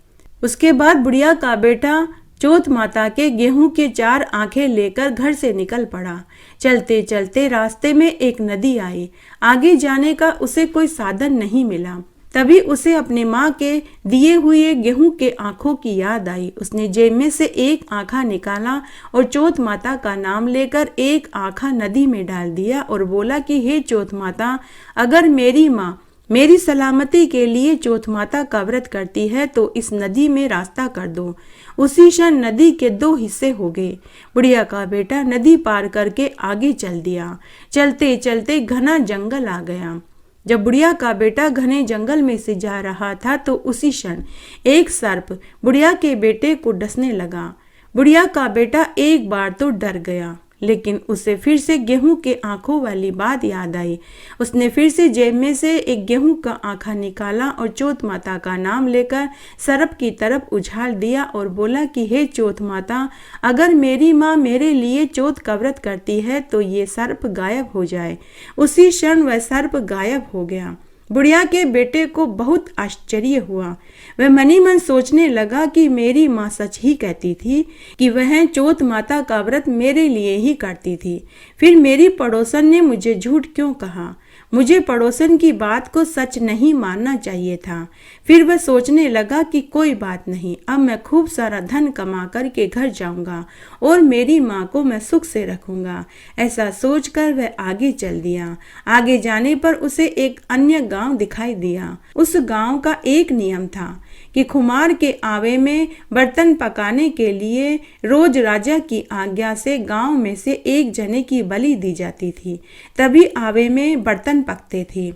उसके बाद बुढ़िया का बेटा चौथ माता के गेहूं के 4 आंखें लेकर घर से निकल पड़ा। चलते चलते रास्ते में एक नदी आई। आगे जाने का उसे कोई साधन नहीं मिला। तभी उसे अपने माँ के दिए हुए गेहूं के आंखों की याद आई। उसने जेब में से एक आंखा निकाला और चौथ माता का नाम लेकर एक आंखा नदी में डाल दिया और बोला कि हे चौथ माता, अगर मेरी माँ मेरी सलामती के लिए चौथ माता का व्रत करती है तो इस नदी में रास्ता कर दो। उसी क्षण नदी के 2 हिस्से हो गए। बुढ़िया का बेटा नदी पार करके आगे चल दिया। चलते चलते घना जंगल आ गया। जब बुढ़िया का बेटा घने जंगल में से जा रहा था तो उसी क्षण एक सर्प बुढ़िया के बेटे को डसने लगा। बुढ़िया का बेटा एक बार तो डर गया, लेकिन उसे फिर से गेहूं के आंखों वाली बात याद आई। उसने फिर से जेब में से एक गेहूं का आंखा निकाला और चौथ माता का नाम लेकर सर्प की तरफ उछाल दिया और बोला कि हे चौथ माता, अगर मेरी माँ मेरे लिए चौथ का व्रत करती है तो ये सर्प गायब हो जाए। उसी क्षण वह सर्प गायब हो गया। बुढ़िया के बेटे को बहुत आश्चर्य हुआ। वह मनी मन सोचने लगा कि मेरी माँ सच ही कहती थी कि वह चौथ माता का व्रत मेरे लिए ही करती थी। फिर मेरी पड़ोसन ने मुझे झूठ क्यों कहा? मुझे पड़ोसन की बात को सच नहीं मानना चाहिए था। फिर वह सोचने लगा कि कोई बात नहीं, अब मैं खूब सारा धन कमा करके घर जाऊंगा और मेरी माँ को मैं सुख से रखूंगा। ऐसा सोचकर वह आगे चल दिया। आगे जाने पर उसे एक अन्य गांव दिखाई दिया। उस गांव का एक नियम था कि खुमार के आवे में बर्तन पकाने के लिए रोज राजा की आज्ञा से गांव में से एक जने की बलि दी जाती थी, तभी आवे में बर्तन पकते थे।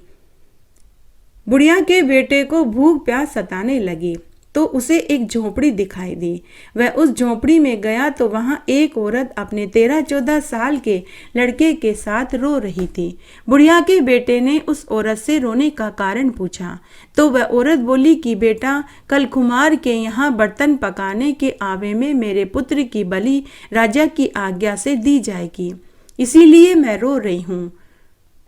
बुढ़िया के बेटे को भूख प्यास सताने लगी तो उसे एक झोपड़ी दिखाई दी। वह उस झोपड़ी में गया तो वहां एक औरत अपने 13-14 साल के लड़के के साथ रो रही थी। बुढ़िया के बेटे ने उस औरत से रोने का कारण पूछा तो वह औरत बोली कि बेटा, कल कुम्हार के यहाँ बर्तन पकाने के आवे में मेरे पुत्र की बलि राजा की आज्ञा से दी जाएगी, इसीलिए मैं रो रही हूँ।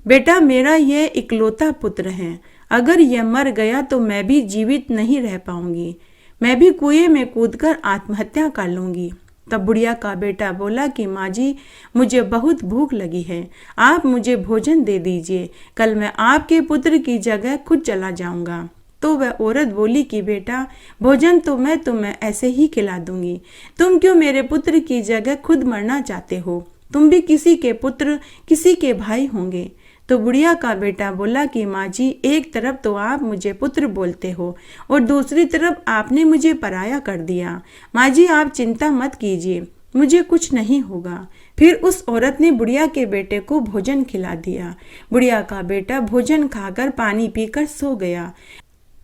बेटा, मेरा यह इकलौता पुत्र है, अगर यह मर गया तो मैं भी जीवित नहीं रह पाऊंगी, मैं भी कुएं में कूदकर आत्महत्या कर लूंगी। तब बुढ़िया का बेटा बोला कि माँ जी, मुझे बहुत भूख लगी है, आप मुझे भोजन दे दीजिए, कल मैं आपके पुत्र की जगह खुद चला जाऊंगा। तो वह औरत बोली कि बेटा, भोजन तो मैं तुम्हें ऐसे ही खिला दूंगी, तुम क्यों मेरे पुत्र की जगह खुद मरना चाहते हो? तुम भी किसी के पुत्र, किसी के भाई होंगे। तो बुढ़िया का बेटा बोला कि माँ जी, एक तरफ तो आप मुझे पुत्र बोलते हो और दूसरी तरफ आपने मुझे पराया कर दिया। माँ जी, आप चिंता मत कीजिए, मुझे कुछ नहीं होगा। फिर उस औरत ने बुढ़िया के बेटे को भोजन खिला दिया। बुढ़िया का बेटा भोजन खाकर पानी पीकर सो गया।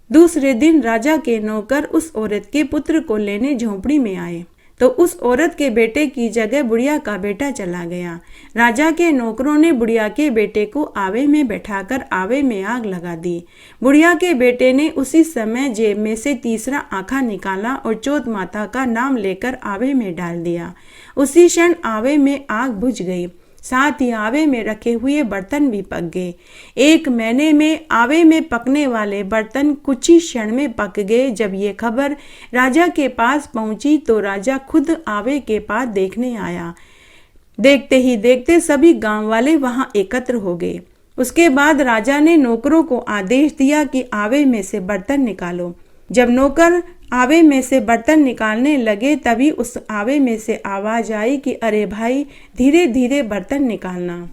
दूसरे दिन राजा के नौकर उस औरत के पुत्र को लेने झोंपड़ी में आए तो उस औरत के बेटे की जगह बुढ़िया का बेटा चला गया। राजा के नौकरों ने बुढ़िया के बेटे को आवे में बैठाकर आवे में आग लगा दी। बुढ़िया के बेटे ने उसी समय जेब में से तीसरा आखा निकाला और चौथ माता का नाम लेकर आवे में डाल दिया। उसी क्षण आवे में आग बुझ गई, साथ ही आवे में रखे हुए बर्तन भी पक गए। 1 महीने में आवे में पकने वाले बर्तन कुछ ही क्षण में पक गए। जब ये खबर राजा के पास पहुंची तो राजा खुद आवे के पास देखने आया। देखते ही देखते सभी गांव वाले वहां एकत्र हो गए। उसके बाद राजा ने नौकरों को आदेश दिया कि आवे में से बर्तन निकालो। जब नौकर आवे में से बर्तन निकालने लगे तभी उस आवे में से आवाज आई कि अरे भाई, धीरे धीरे बर्तन निकालना।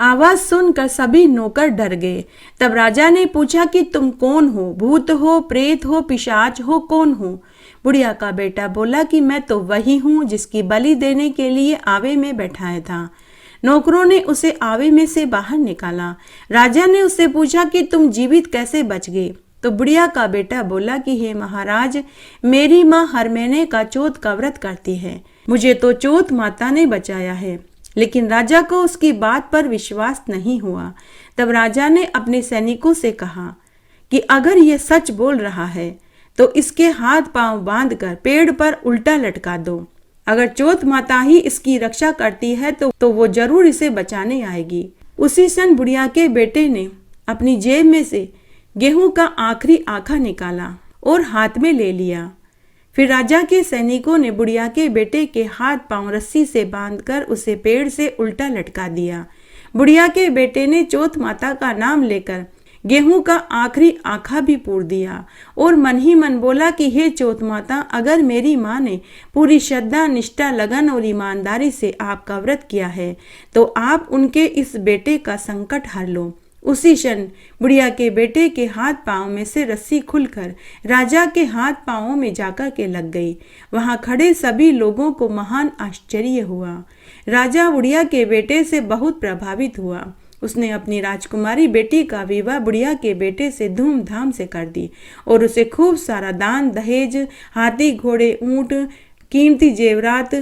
आवाज सुनकर सभी नौकर डर गए। तब राजा ने पूछा कि तुम कौन हो? भूत हो, प्रेत हो, पिशाच हो, कौन हो? बुढ़िया का बेटा बोला कि मैं तो वही हूँ जिसकी बलि देने के लिए आवे में बैठाया था। नौकरों ने उसे आवे में से बाहर निकाला। राजा ने उससे पूछा कि तुम जीवित कैसे बच गए? तो बुढ़िया का बेटा बोला कि हे महाराज, मेरी माँ हर महीने का चौथ का व्रत करती है, मुझे तो चौथ माता ने बचाया है। लेकिन राजा को उसकी बात पर विश्वास नहीं हुआ। तब राजा ने अपने सैनिकों से कहा कि अगर ये सच बोल रहा है तो इसके हाथ पांव बांधकर पेड़ पर उल्टा लटका दो। अगर चौथ माता ही इसकी रक्षा करती है तो वो जरूर इसे बचाने आएगी। उसी क्षण बुढ़िया के बेटे ने अपनी जेब में से गेहूं का आखिरी आखा निकाला और हाथ में ले लिया। फिर राजा के सैनिकों ने बुढ़िया के बेटे के हाथ पांव रस्सी से बांधकर उसे पेड़ से उल्टा लटका दिया। बुढ़िया के बेटे ने चौथ माता का नाम लेकर गेहूं का आखिरी आखा भी पूर दिया और मन ही मन बोला कि हे चौथ माता, अगर मेरी माँ ने पूरी श्रद्धा, निष्ठा, लगन और ईमानदारी से आपका व्रत किया है तो आप उनके इस बेटे का संकट हर लो। उसी क्षण बुढ़िया के बेटे के हाथ पांव में से रस्सी खुलकर राजा के हाथ पांवों में जाकर के लग गई। वहां खड़े सभी लोगों को महान आश्चर्य हुआ। राजा बुढ़िया के बेटे से बहुत प्रभावित हुआ। उसने अपनी राजकुमारी बेटी का विवाह बुढ़िया के बेटे से धूमधाम से कर दी और उसे खूब सारा दान दहेज, हाथी, घोड़े, ऊंट, कीमती जेवरात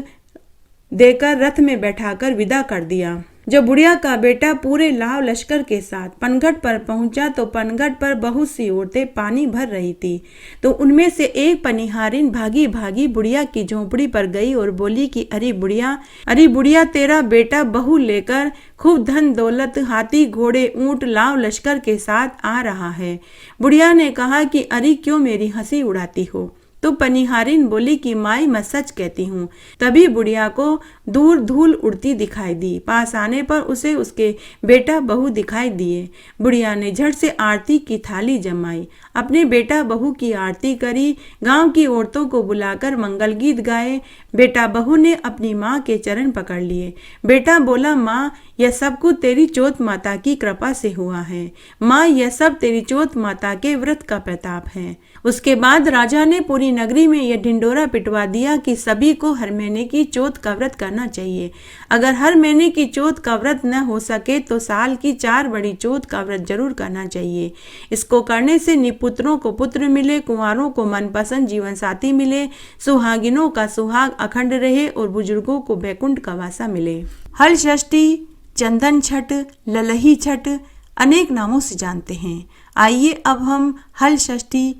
देकर रथ में बैठाकर विदा कर दिया। जब बुढ़िया का बेटा पूरे लाव लश्कर के साथ पनघट पर पहुंचा तो पनघट पर बहुत सी औरतें पानी भर रही थी। तो उनमें से एक पनिहारिन भागी भागी बुढ़िया की झोंपड़ी पर गई और बोली कि अरे बुढ़िया, तेरा बेटा बहू लेकर खूब धन दौलत, हाथी, घोड़े, ऊंट, लाव लश्कर के साथ आ रहा है। बुढ़िया ने कहा कि अरे क्यों मेरी हंसी उड़ाती हो? तो पनिहारिन बोली कि माई, मैं सच कहती हूँ। तभी बुढ़िया को दूर धूल उड़ती दिखाई दी। पास आने पर उसे उसके बेटा बहू दिखाई दिए। बुढ़िया ने झट से आरती की थाली जमाई, अपने बेटा बहू की आरती करी, गांव की औरतों को बुलाकर मंगल गीत गाए। बेटा बहू ने अपनी माँ के चरण पकड़ लिए। बेटा बोला, माँ, यह सब कुछ तेरी चौथ माता की कृपा से हुआ है। माँ, यह सब तेरी चौथ माता के व्रत का प्रताप है। उसके बाद राजा ने पूरी नगरी में यह ढिंडोरा पिटवा दिया कि सभी को हर महीने की चौथ का व्रत करना करना चाहिए। अगर हर महीने की चौथ का व्रत न हो सके तो साल की 4 बड़ी चौथ का व्रत जरूर करना चाहिए। इसको करने से निपुत्रों को पुत्र मिले, कुंवारों को मनपसंद जीवन साथी मिले, सुहागिनों का सुहाग अखंड रहे और बुजुर्गों को बैकुंठ का वासा मिले। हल षष्ठी, चंदन छठ, ललही छठ अनेक नामों से जानते हैं। आइए अब हम हल षष्ठी,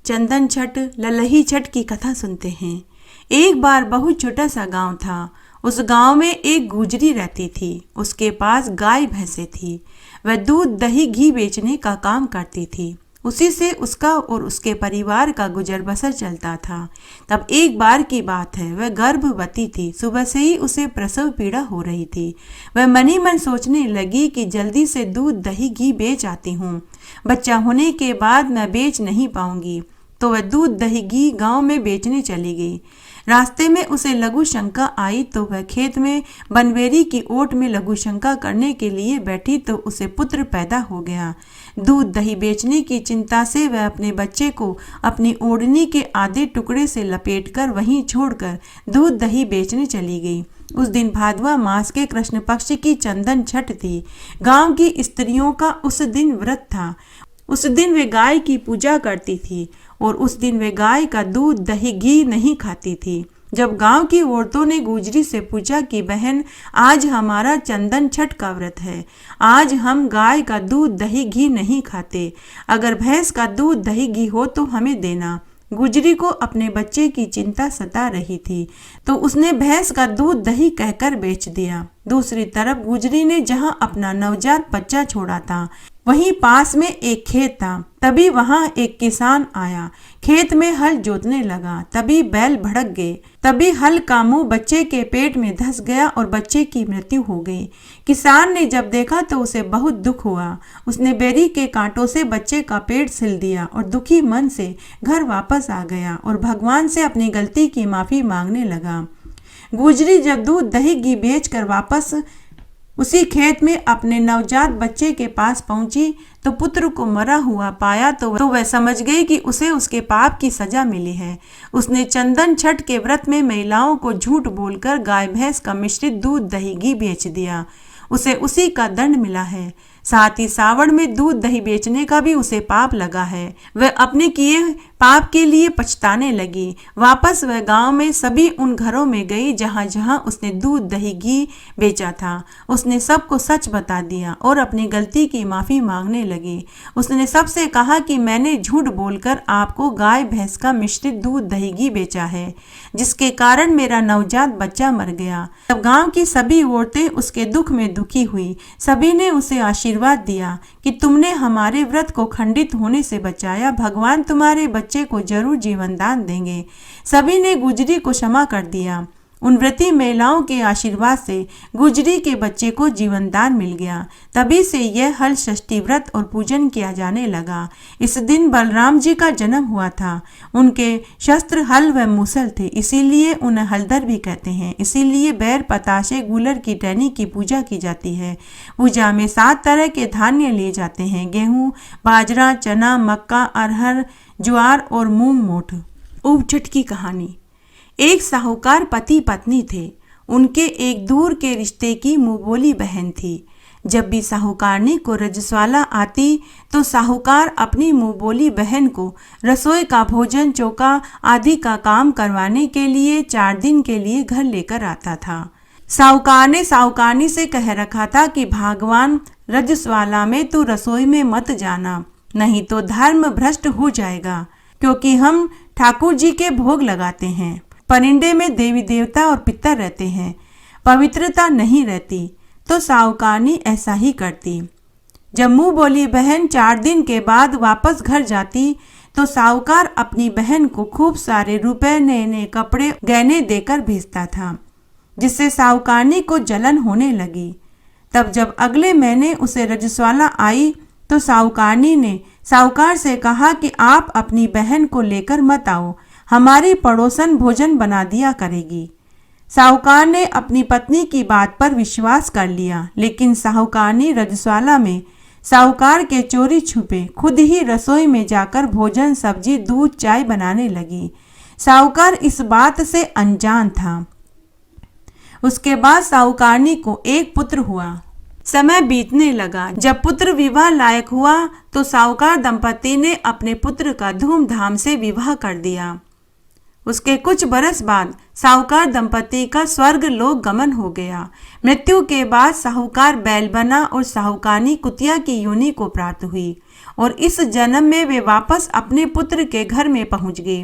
चंदन छठ, ललही छठ की कथा सुनते हैं। एक बार बहुत छोटा सा गांव था। उस गांव में एक गुजरी रहती थी। उसके पास गाय भैंसे थी। वह दूध, दही, घी बेचने का काम करती थी। उसी से उसका और उसके परिवार का गुजर बसर चलता था। तब एक बार की बात है, वह गर्भवती थी। सुबह से ही उसे प्रसव पीड़ा हो रही थी। वह मन ही मन सोचने लगी कि जल्दी से दूध, दही, घी बेच आती हूँ। बच्चा होने के बाद मैं बेच नहीं पाऊंगी। तो वह दूध, दही, घी गांव में बेचने चली गई। रास्ते में उसे लघु शंका आई तो वह खेत में बनवेरी की ओट में लघु शंका करने के लिए बैठी तो उसे पुत्र पैदा हो गया। दूध, दही बेचने की चिंता से वह अपने बच्चे को अपनी ओढ़नी के आधे टुकड़े से लपेटकर वहीं छोड़कर दूध, दही बेचने चली गई। उस दिन भादवा मास के कृष्ण पक्ष की चंदन छठ थी। गांव की स्त्रियों का उस दिन व्रत था। उस दिन वे गाय की पूजा करती थी और उस दिन वे गाय का दूध, दही, घी नहीं खाती थी। जब गांव की औरतों ने गुजरी से पूछा कि बहन, आज हमारा चंदन छठ का व्रत है, आज हम गाय का दूध, दही, घी नहीं खाते। अगर भैंस का दूध, दही, घी हो तो हमें देना। गुजरी को अपने बच्चे की चिंता सता रही थी तो उसने भैंस का दूध, दही कहकर बेच दिया। दूसरी तरफ गुजरी ने जहां अपना नवजात बच्चा छोड़ा था वहीं पास में एक खेत था। तभी वहां एक किसान आया। खेत में हल जोतने लगा। तभी बैल भड़क गए। तभी हल का मुंह बच्चे के पेट में धंस गया और बच्चे की मृत्यु हो गई। किसान ने जब देखा तो उसे बहुत दुख हुआ। उसने बेरी के कांटों से बच्चे का पेट सिल दिया और दुखी मन से घर वापस आ गया और भगवान से अपनी गलती की माफी मांगने लगा। गुजरी जब दूध, दही, घी बेचकर वापस उसी खेत में अपने नवजात बच्चे के पास पहुंची तो पुत्र को मरा हुआ पाया तो वह समझ गई कि उसे उसके पाप की सजा मिली है। उसने चंदन छठ के व्रत में महिलाओं को झूठ बोलकर गाय भैंस का मिश्रित दूध, दही, घी बेच दिया। उसे उसी का दंड मिला है। साथ ही सावन में दूध, दही बेचने का भी उसे पाप लगा है। वह अपने किए पाप के लिए पछताने लगी। वापस वह गांव में सभी उन घरों में गई जहां जहां उसने दूध, दही, घी बेचा था। उसने सबको सच बता दिया और अपनी गलती की माफी मांगने लगी। उसने सबसे कहा कि मैंने झूठ बोलकर आपको गाय भैंस का मिश्रित दूध, दही, घी बेचा है, जिसके कारण मेरा नवजात बच्चा मर गया। तब गांव की सभी औरतें उसके दुख में दुखी हुई। सभी ने उसे आशीर्वाद दिया कि तुमने हमारे व्रत को खंडित होने से बचाया। भगवान तुम्हारे बच्चे को जरूर जीवन दान देंगे। सभी ने गुजरी को क्षमा कर दिया। उन व्रती महिलाओं के आशीर्वाद से गुजरी के बच्चे को जीवन दान मिल गया। तभी से यह हल षष्ठी व्रत और पूजन किया जाने लगा। इस दिन बलराम जी का जन्म हुआ था। उनके शस्त्र हल व मूसल थे, इसीलिए उन्हें हलधर भी कहते हैं। इसीलिए बैर, पताशे, गूलर की टहनी की पूजा की जाती है। पूजा में 7 तरह के धान्य लिए जाते हैं: गेहूँ, बाजरा, चना, मक्का, अरहर, ज्वार और मूंग मोठ। ऊब छठ की कहानी। एक साहूकार पति पत्नी थे। उनके एक दूर के रिश्ते की मुंहबोली बहन थी। जब भी साहूकारनी को रजस्वाला आती तो साहूकार अपनी मुंहबोली बहन को रसोई का भोजन, चौका आदि का काम करवाने के लिए 4 दिन के लिए घर लेकर आता था। साहूकार ने साहूकारनी से कह रखा था कि भगवान रजस्वाला में तो रसोई में मत जाना, नहीं तो धर्म भ्रष्ट हो जाएगा, क्योंकि हम ठाकुर जी के भोग लगाते हैं। परिंदे में देवी देवता और पितर रहते हैं, पवित्रता नहीं रहती। तो साहूकारनी ऐसा ही करती। जब मुंह बोली बहन 4 दिन के बाद वापस घर जाती तो साहूकार अपनी बहन को खूब सारे रुपए, नए नए कपड़े, गहने देकर भेजता था, जिससे साहूकारनी को जलन होने लगी। तब जब अगले महीने उसे रजस्वाला आई तो साहूकारनी ने साहूकार से कहा कि आप अपनी बहन को लेकर मत आओ, हमारी पड़ोसन भोजन बना दिया करेगी। साहूकार ने अपनी पत्नी की बात पर विश्वास कर लिया, लेकिन साहूकारनी रजस्वाला में साहूकार के चोरी छुपे खुद ही रसोई में जाकर भोजन, सब्जी, दूध, चाय बनाने लगी। साहूकार इस बात से अनजान था। उसके बाद साहूकारनी को एक पुत्र हुआ। समय बीतने लगा। जब पुत्र विवाह लायक हुआ तो साहूकार दंपति ने अपने पुत्र का धूमधाम से विवाह कर दिया। उसके कुछ बरस बाद साहूकार दंपति का स्वर्ग लोक गमन हो गया। मृत्यु के बाद साहूकार बैल बना और साहूकारनी कुतिया की योनि को प्राप्त हुई और इस जन्म में वे वापस अपने पुत्र के घर में पहुंच गए।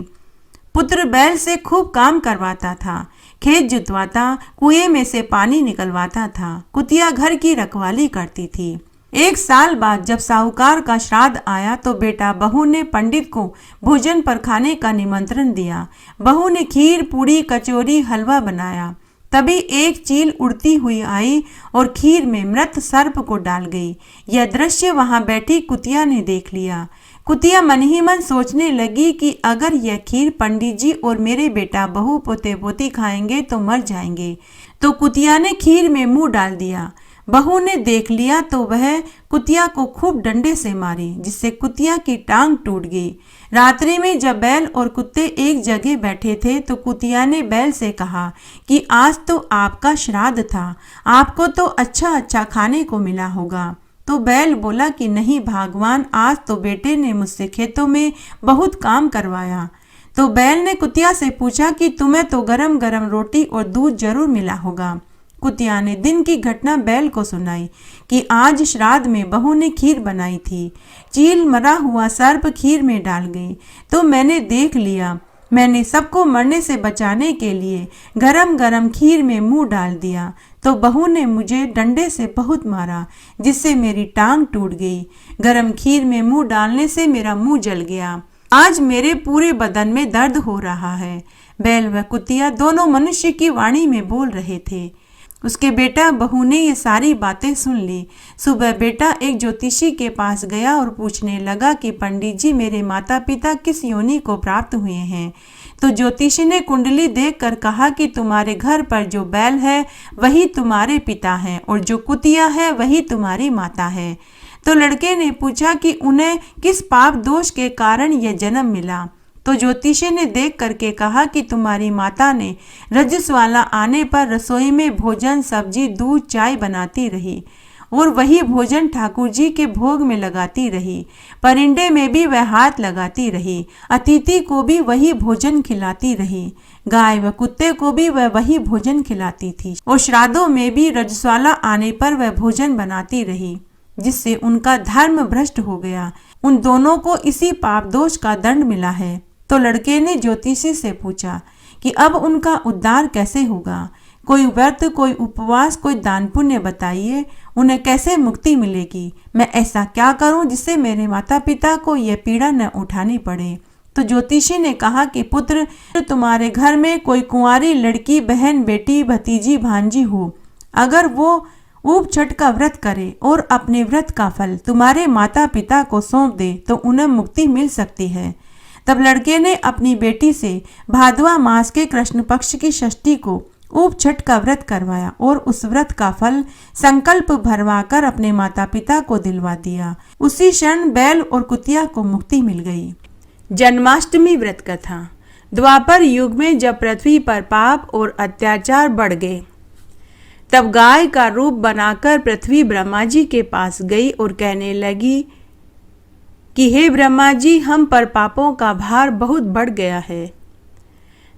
पुत्र बैल से खूब काम करवाता था, खेत जुतवाता, कुएं में से पानी निकलवाता था। कुतिया घर की रखवाली करती थी। एक साल बाद जब साहूकार का श्राद्ध आया तो बेटा बहू ने पंडित को भोजन पर खाने का निमंत्रण दिया। बहू ने खीर, पूड़ी, कचौरी, हलवा बनाया। तभी एक चील उड़ती हुई आई और खीर में मृत सर्प को डाल गई। यह दृश्य वहां बैठी कुतिया ने देख लिया। कुतिया मन ही मन सोचने लगी कि अगर यह खीर पंडित जी और मेरे बेटा बहू पोते पोती खाएंगे तो मर जाएंगे। तो कुतिया ने खीर में मुंह डाल दिया। बहू ने देख लिया तो वह कुतिया को खूब डंडे से मारी, जिससे कुतिया की टांग टूट गई। रात्रि में जब बैल और कुत्ते एक जगह बैठे थे तो कुतिया ने बैल से कहा कि आज तो आपका श्राद्ध था, आपको तो अच्छा अच्छा खाने को मिला होगा। तो बैल बोला कि नहीं भगवान, आज तो बेटे ने मुझसे खेतों में बहुत काम करवाया। तो बैल ने कुतिया से पूछा कि तुम्हें तो गरम गरम रोटी और दूध जरूर मिला होगा। कुतिया ने दिन की घटना बैल को सुनाई कि आज श्राद्ध में बहू ने खीर बनाई थी। चील मरा हुआ सर्प खीर में डाल गई तो मैंने देख लिया। मैंने सबको मरने से बचाने के लिए गरम गरम खीर में मुंह डाल दिया तो बहू ने मुझे डंडे से बहुत मारा, जिससे मेरी टांग टूट गई। गरम खीर में मुंह डालने से मेरा मुंह जल गया। आज मेरे पूरे बदन में दर्द हो रहा है। बैल व कुतिया दोनों मनुष्य की वाणी में बोल रहे थे। उसके बेटा बहू ने ये सारी बातें सुन ली। सुबह बेटा एक ज्योतिषी के पास गया और पूछने लगा कि पंडित जी, मेरे माता पिता किस योनि को प्राप्त हुए हैं। तो ज्योतिषी ने कुंडली देखकर कहा कि तुम्हारे घर पर जो बैल है वही तुम्हारे पिता हैं और जो कुतिया है वही तुम्हारी माता है। तो लड़के ने पूछा कि उन्हें किस पाप दोष के कारण यह जन्म मिला। तो ज्योतिषी ने देख करके कहा कि तुम्हारी माता ने रजस्वाला आने पर रसोई में भोजन, सब्जी, दूध, चाय बनाती रही और वही भोजन ठाकुर जी के भोग में लगाती रही। परिंदे में भी वह हाथ लगाती रही। अतिथि को भी वही भोजन खिलाती रही। गाय व कुत्ते को भी वह वही भोजन खिलाती थी और श्राद्धों में भी रजस्वाला आने पर वह भोजन बनाती रही, जिससे उनका धर्म भ्रष्ट हो गया। उन दोनों को इसी पाप दोष का दंड मिला है। तो लड़के ने ज्योतिषी से पूछा कि अब उनका उद्धार कैसे होगा। कोई व्रत, कोई उपवास, कोई दान पुण्य बताइए, उन्हें कैसे मुक्ति मिलेगी। मैं ऐसा क्या करूं जिससे मेरे माता पिता को यह पीड़ा न उठानी पड़े। तो ज्योतिषी ने कहा कि पुत्र, तुम्हारे घर में कोई कुंवारी लड़की, बहन, बेटी, भतीजी, भांजी हो, अगर वो ऊप छठ का व्रत करे और अपने व्रत का फल तुम्हारे माता पिता को सौंप दे तो उन्हें मुक्ति मिल सकती है। तब लड़के ने अपनी बेटी से भादवा मास के कृष्ण पक्ष की षष्ठी को ऊप छठ का व्रत करवाया और उस व्रत का फल संकल्प भरवाकर अपने माता पिता को दिलवा दिया। उसी क्षण बैल और कुतिया को मुक्ति मिल गई। जन्माष्टमी व्रत कथा। द्वापर युग में जब पृथ्वी पर पाप और अत्याचार बढ़ गए, तब गाय का रूप बनाकर पृथ्वी ब्रह्मा जी के पास गई और कहने लगी कि हे ब्रह्मा जी, हम पर पापों का भार बहुत बढ़ गया है।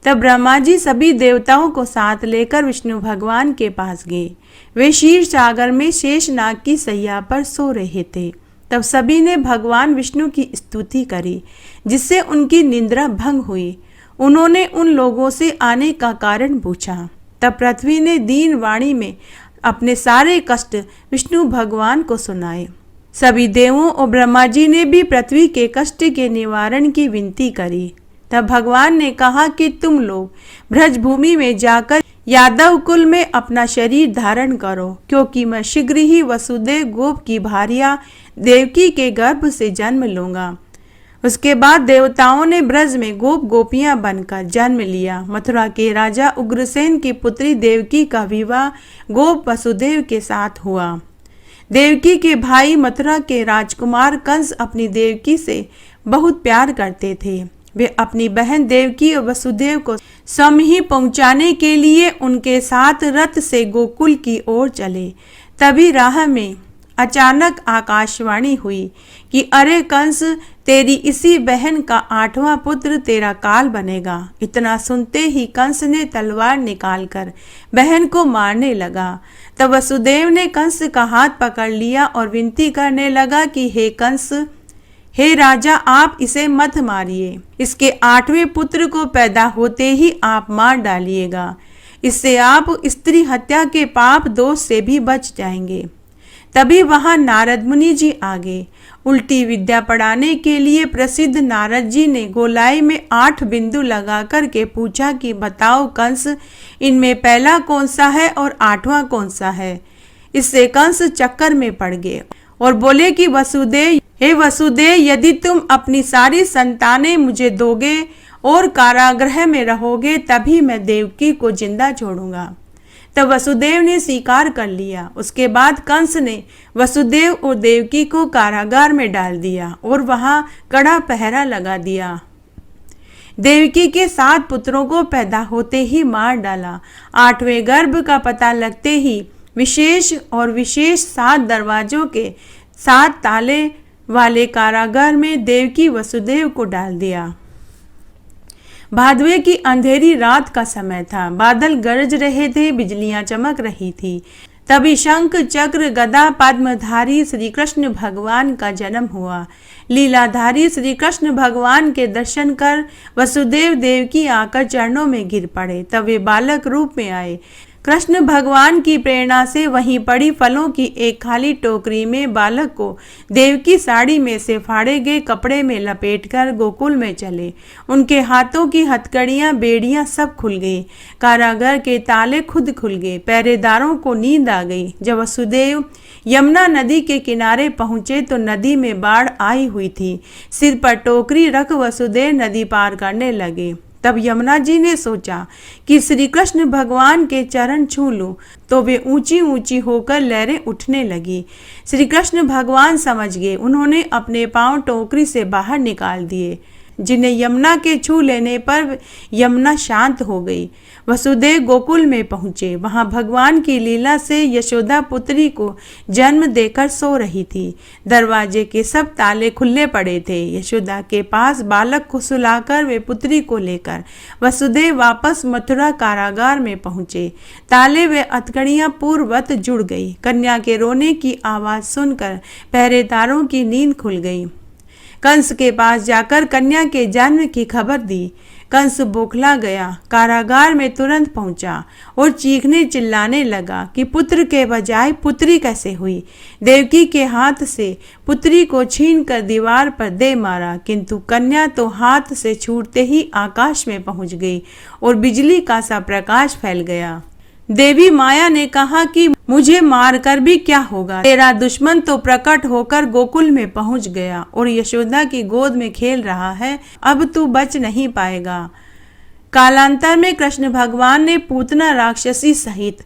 तब ब्रह्मा जी सभी देवताओं को साथ लेकर विष्णु भगवान के पास गए। वे क्षीर सागर में शेषनाग की सैया पर सो रहे थे। तब सभी ने भगवान विष्णु की स्तुति करी, जिससे उनकी निद्रा भंग हुई। उन्होंने उन लोगों से आने का कारण पूछा। तब पृथ्वी ने दीन वाणी में अपने सारे कष्ट विष्णु भगवान को सुनाए। सभी देवों और ब्रह्मा जी ने भी पृथ्वी के कष्ट के निवारण की विनती करी। तब भगवान ने कहा कि तुम लोग ब्रजभूमि में जाकर यादव कुल में अपना शरीर धारण करो, क्योंकि मैं शीघ्र ही वसुदेव गोप की भार्या देवकी के गर्भ से जन्म लूंगा। उसके बाद देवताओं ने ब्रज में गोप गोपियां बनकर जन्म लिया। मथुरा के राजा उग्रसेन की पुत्री देवकी का विवाह गोप वसुदेव के साथ हुआ। देवकी के भाई मथुरा के राजकुमार कंस अपनी देवकी से बहुत प्यार करते थे। वे अपनी बहन देवकी और वसुदेव को समही पहुंचाने के लिए उनके साथ रथ से गोकुल की ओर चले। तभी राह में अचानक आकाशवाणी हुई कि अरे कंस, तेरी इसी बहन का 8वां पुत्र तेरा काल बनेगा। इतना सुनते ही कंस ने तलवार निकालकर बहन को मारने लगा। तब वसुदेव ने कंस का हाथ पकड़ लिया और विनती करने लगा कि हे कंस, हे राजा, आप इसे मत मारिए। इसके 8वें पुत्र को पैदा होते ही आप मार डालिएगा। इससे आप स्त्री हत्या के पाप दोष से भी बच जाएंगे। तभी वहां नारद मुनि जी आ गए। उल्टी विद्या पढ़ाने के लिए प्रसिद्ध नारद जी ने गोलाई में 8 बिंदु लगा कर के पूछा कि बताओ कंस, इनमें पहला कौन सा है और 8वां कौन सा है। इससे कंस चक्कर में पड़ गए और बोले कि वसुदेव, हे वसुदेव, यदि तुम अपनी सारी संतानें मुझे दोगे और कारागृह में रहोगे तभी मैं देवकी को जिंदा छोड़ूंगा। तब वसुदेव ने स्वीकार कर लिया। उसके बाद कंस ने वसुदेव और देवकी को कारागार में डाल दिया और वहां कड़ा पहरा लगा दिया। देवकी के 7 पुत्रों को पैदा होते ही मार डाला। 8वें गर्भ का पता लगते ही विशेष 7 दरवाजों के 7 ताले वाले कारागार में देवकी वसुदेव को डाल दिया। भादवे की अंधेरी रात का समय था। बादल गरज रहे थे, बिजलियां चमक रही थी। तभी शंख चक्र गदा पद्मधारी श्री कृष्ण भगवान का जन्म हुआ। लीलाधारी श्री कृष्ण भगवान के दर्शन कर वसुदेव देवकी आकर चरणों में गिर पड़े। तब वे बालक रूप में आए। कृष्ण भगवान की प्रेरणा से वहीं पड़ी फलों की एक खाली टोकरी में बालक को देवकी साड़ी में से फाड़े गए कपड़े में लपेटकर गोकुल में चले। उनके हाथों की हथकड़ियां, बेड़ियां सब खुल गई। कारागार के ताले खुद खुल गए। पहरेदारों को नींद आ गई। जब वसुदेव यमुना नदी के किनारे पहुंचे तो नदी में बाढ़ आई हुई थी। सिर पर टोकरी रख वसुदेव नदी पार करने लगे। तब यमुना जी ने सोचा कि श्री कृष्ण भगवान के चरण छू लूं, तो वे ऊंची ऊंची होकर लहरें उठने लगी। श्री कृष्ण भगवान समझ गए। उन्होंने अपने पांव टोकरी से बाहर निकाल दिए, जिन्हें यमुना के छू लेने पर यमुना शांत हो गई। वसुदेव गोकुल में पहुंचे। वहां भगवान की लीला से यशोदा पुत्री को जन्म देकर सो रही थी। दरवाजे के सब ताले खुले पड़े थे। यशोदा के पास बालक को सुलाकर वे पुत्री को लेकर वसुदेव वापस मथुरा कारागार में पहुंचे। ताले व हथकड़ियां पूर्ववत जुड़ गई। कन्या के रोने की आवाज सुनकर पहरेदारों की नींद खुल गई। कंस के पास जाकर कन्या के जन्म की खबर दी। कंस बौखला गया, कारागार में तुरंत पहुंचा और चीखने चिल्लाने लगा कि पुत्र के बजाय पुत्री कैसे हुई। देवकी के हाथ से पुत्री को छीनकर दीवार पर दे मारा, किंतु कन्या तो हाथ से छूटते ही आकाश में पहुंच गई और बिजली का सा प्रकाश फैल गया। देवी माया ने कहा कि मुझे मारकर भी क्या होगा, तेरा दुश्मन तो प्रकट होकर गोकुल में पहुंच गया और यशोदा की गोद में खेल रहा है, अब तू बच नहीं पाएगा। कालांतर में कृष्ण भगवान ने पूतना राक्षसी सहित